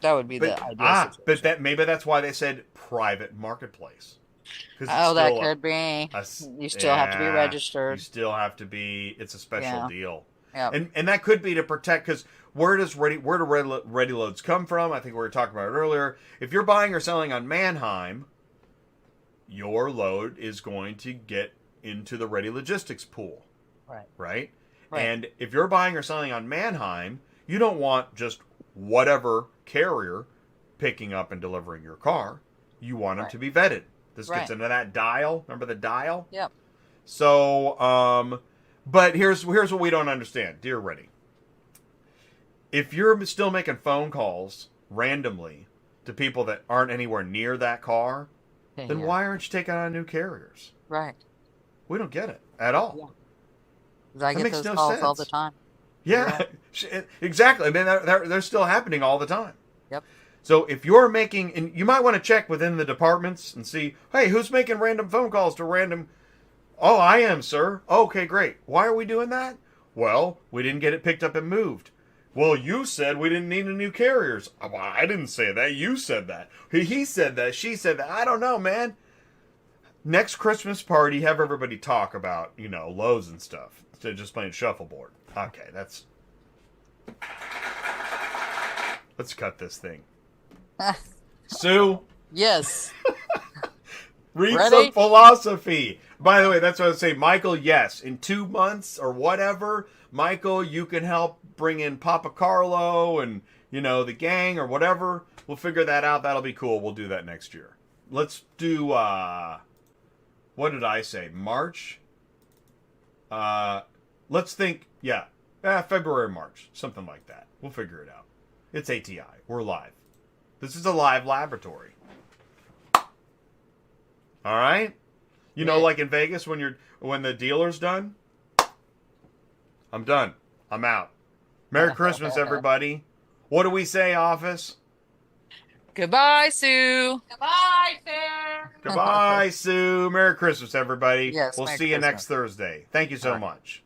That would be the ideal situation. But maybe that's why they said private marketplace. 'Cause it's Oh, that still could be. a You still have to be You registered. still have to be... It's a special Yeah. deal. Yep. And that could be to protect, because where do ready loads come from? I think we were talking about it earlier. If you're buying or selling on Manheim, your load is going to get into the Ready Logistics pool. Right. Right? Right. And if you're buying or selling on Manheim, you don't want just whatever carrier picking up and delivering your car. You want them Right. to be vetted. This Right. gets into that dial. Remember the dial? Yep. So, but here's what we don't understand, dear Reddy. If you're still making phone calls randomly to people that aren't anywhere near that car, then Yeah. why aren't you taking on new carriers? Right. We don't get it at all. Yeah. 'Cause I That get makes those no calls all the sense. time. Yeah, exactly. I mean, they're still happening all the time. Yep. So if you're making, and you might want to check within the departments and see, hey, who's making random phone calls to random? Oh, I am, sir. Okay, great. Why are we doing that? Well, we didn't get it picked up and moved. Well, you said we didn't need a new carriers. Well, I didn't say that. You said that. He said that. She said that. I don't know, man. Next Christmas party, have everybody talk about, lows and stuff instead of just playing shuffleboard. Okay, let's cut this thing. Sue, Yes. read Ready? some philosophy. By the way, that's what I was saying. Michael, yes, in 2 months or whatever, Michael, you can help bring in Papa Carlo and, the gang or whatever. We'll figure that out. That'll be cool. We'll do that next year. Let's do, what did I say? March? Let's think, February, March. Something like that. We'll figure it out. It's ATI. We're live. This is a live laboratory. All right? Like in Vegas when the dealer's done? I'm done. I'm out. Merry Christmas, everybody. What do we say, office? Goodbye, Sue. Goodbye, Sarah. Goodbye, Sue. Merry Christmas, everybody. Yes, we'll Merry see you Christmas. next Thursday. Thank you so All right. much.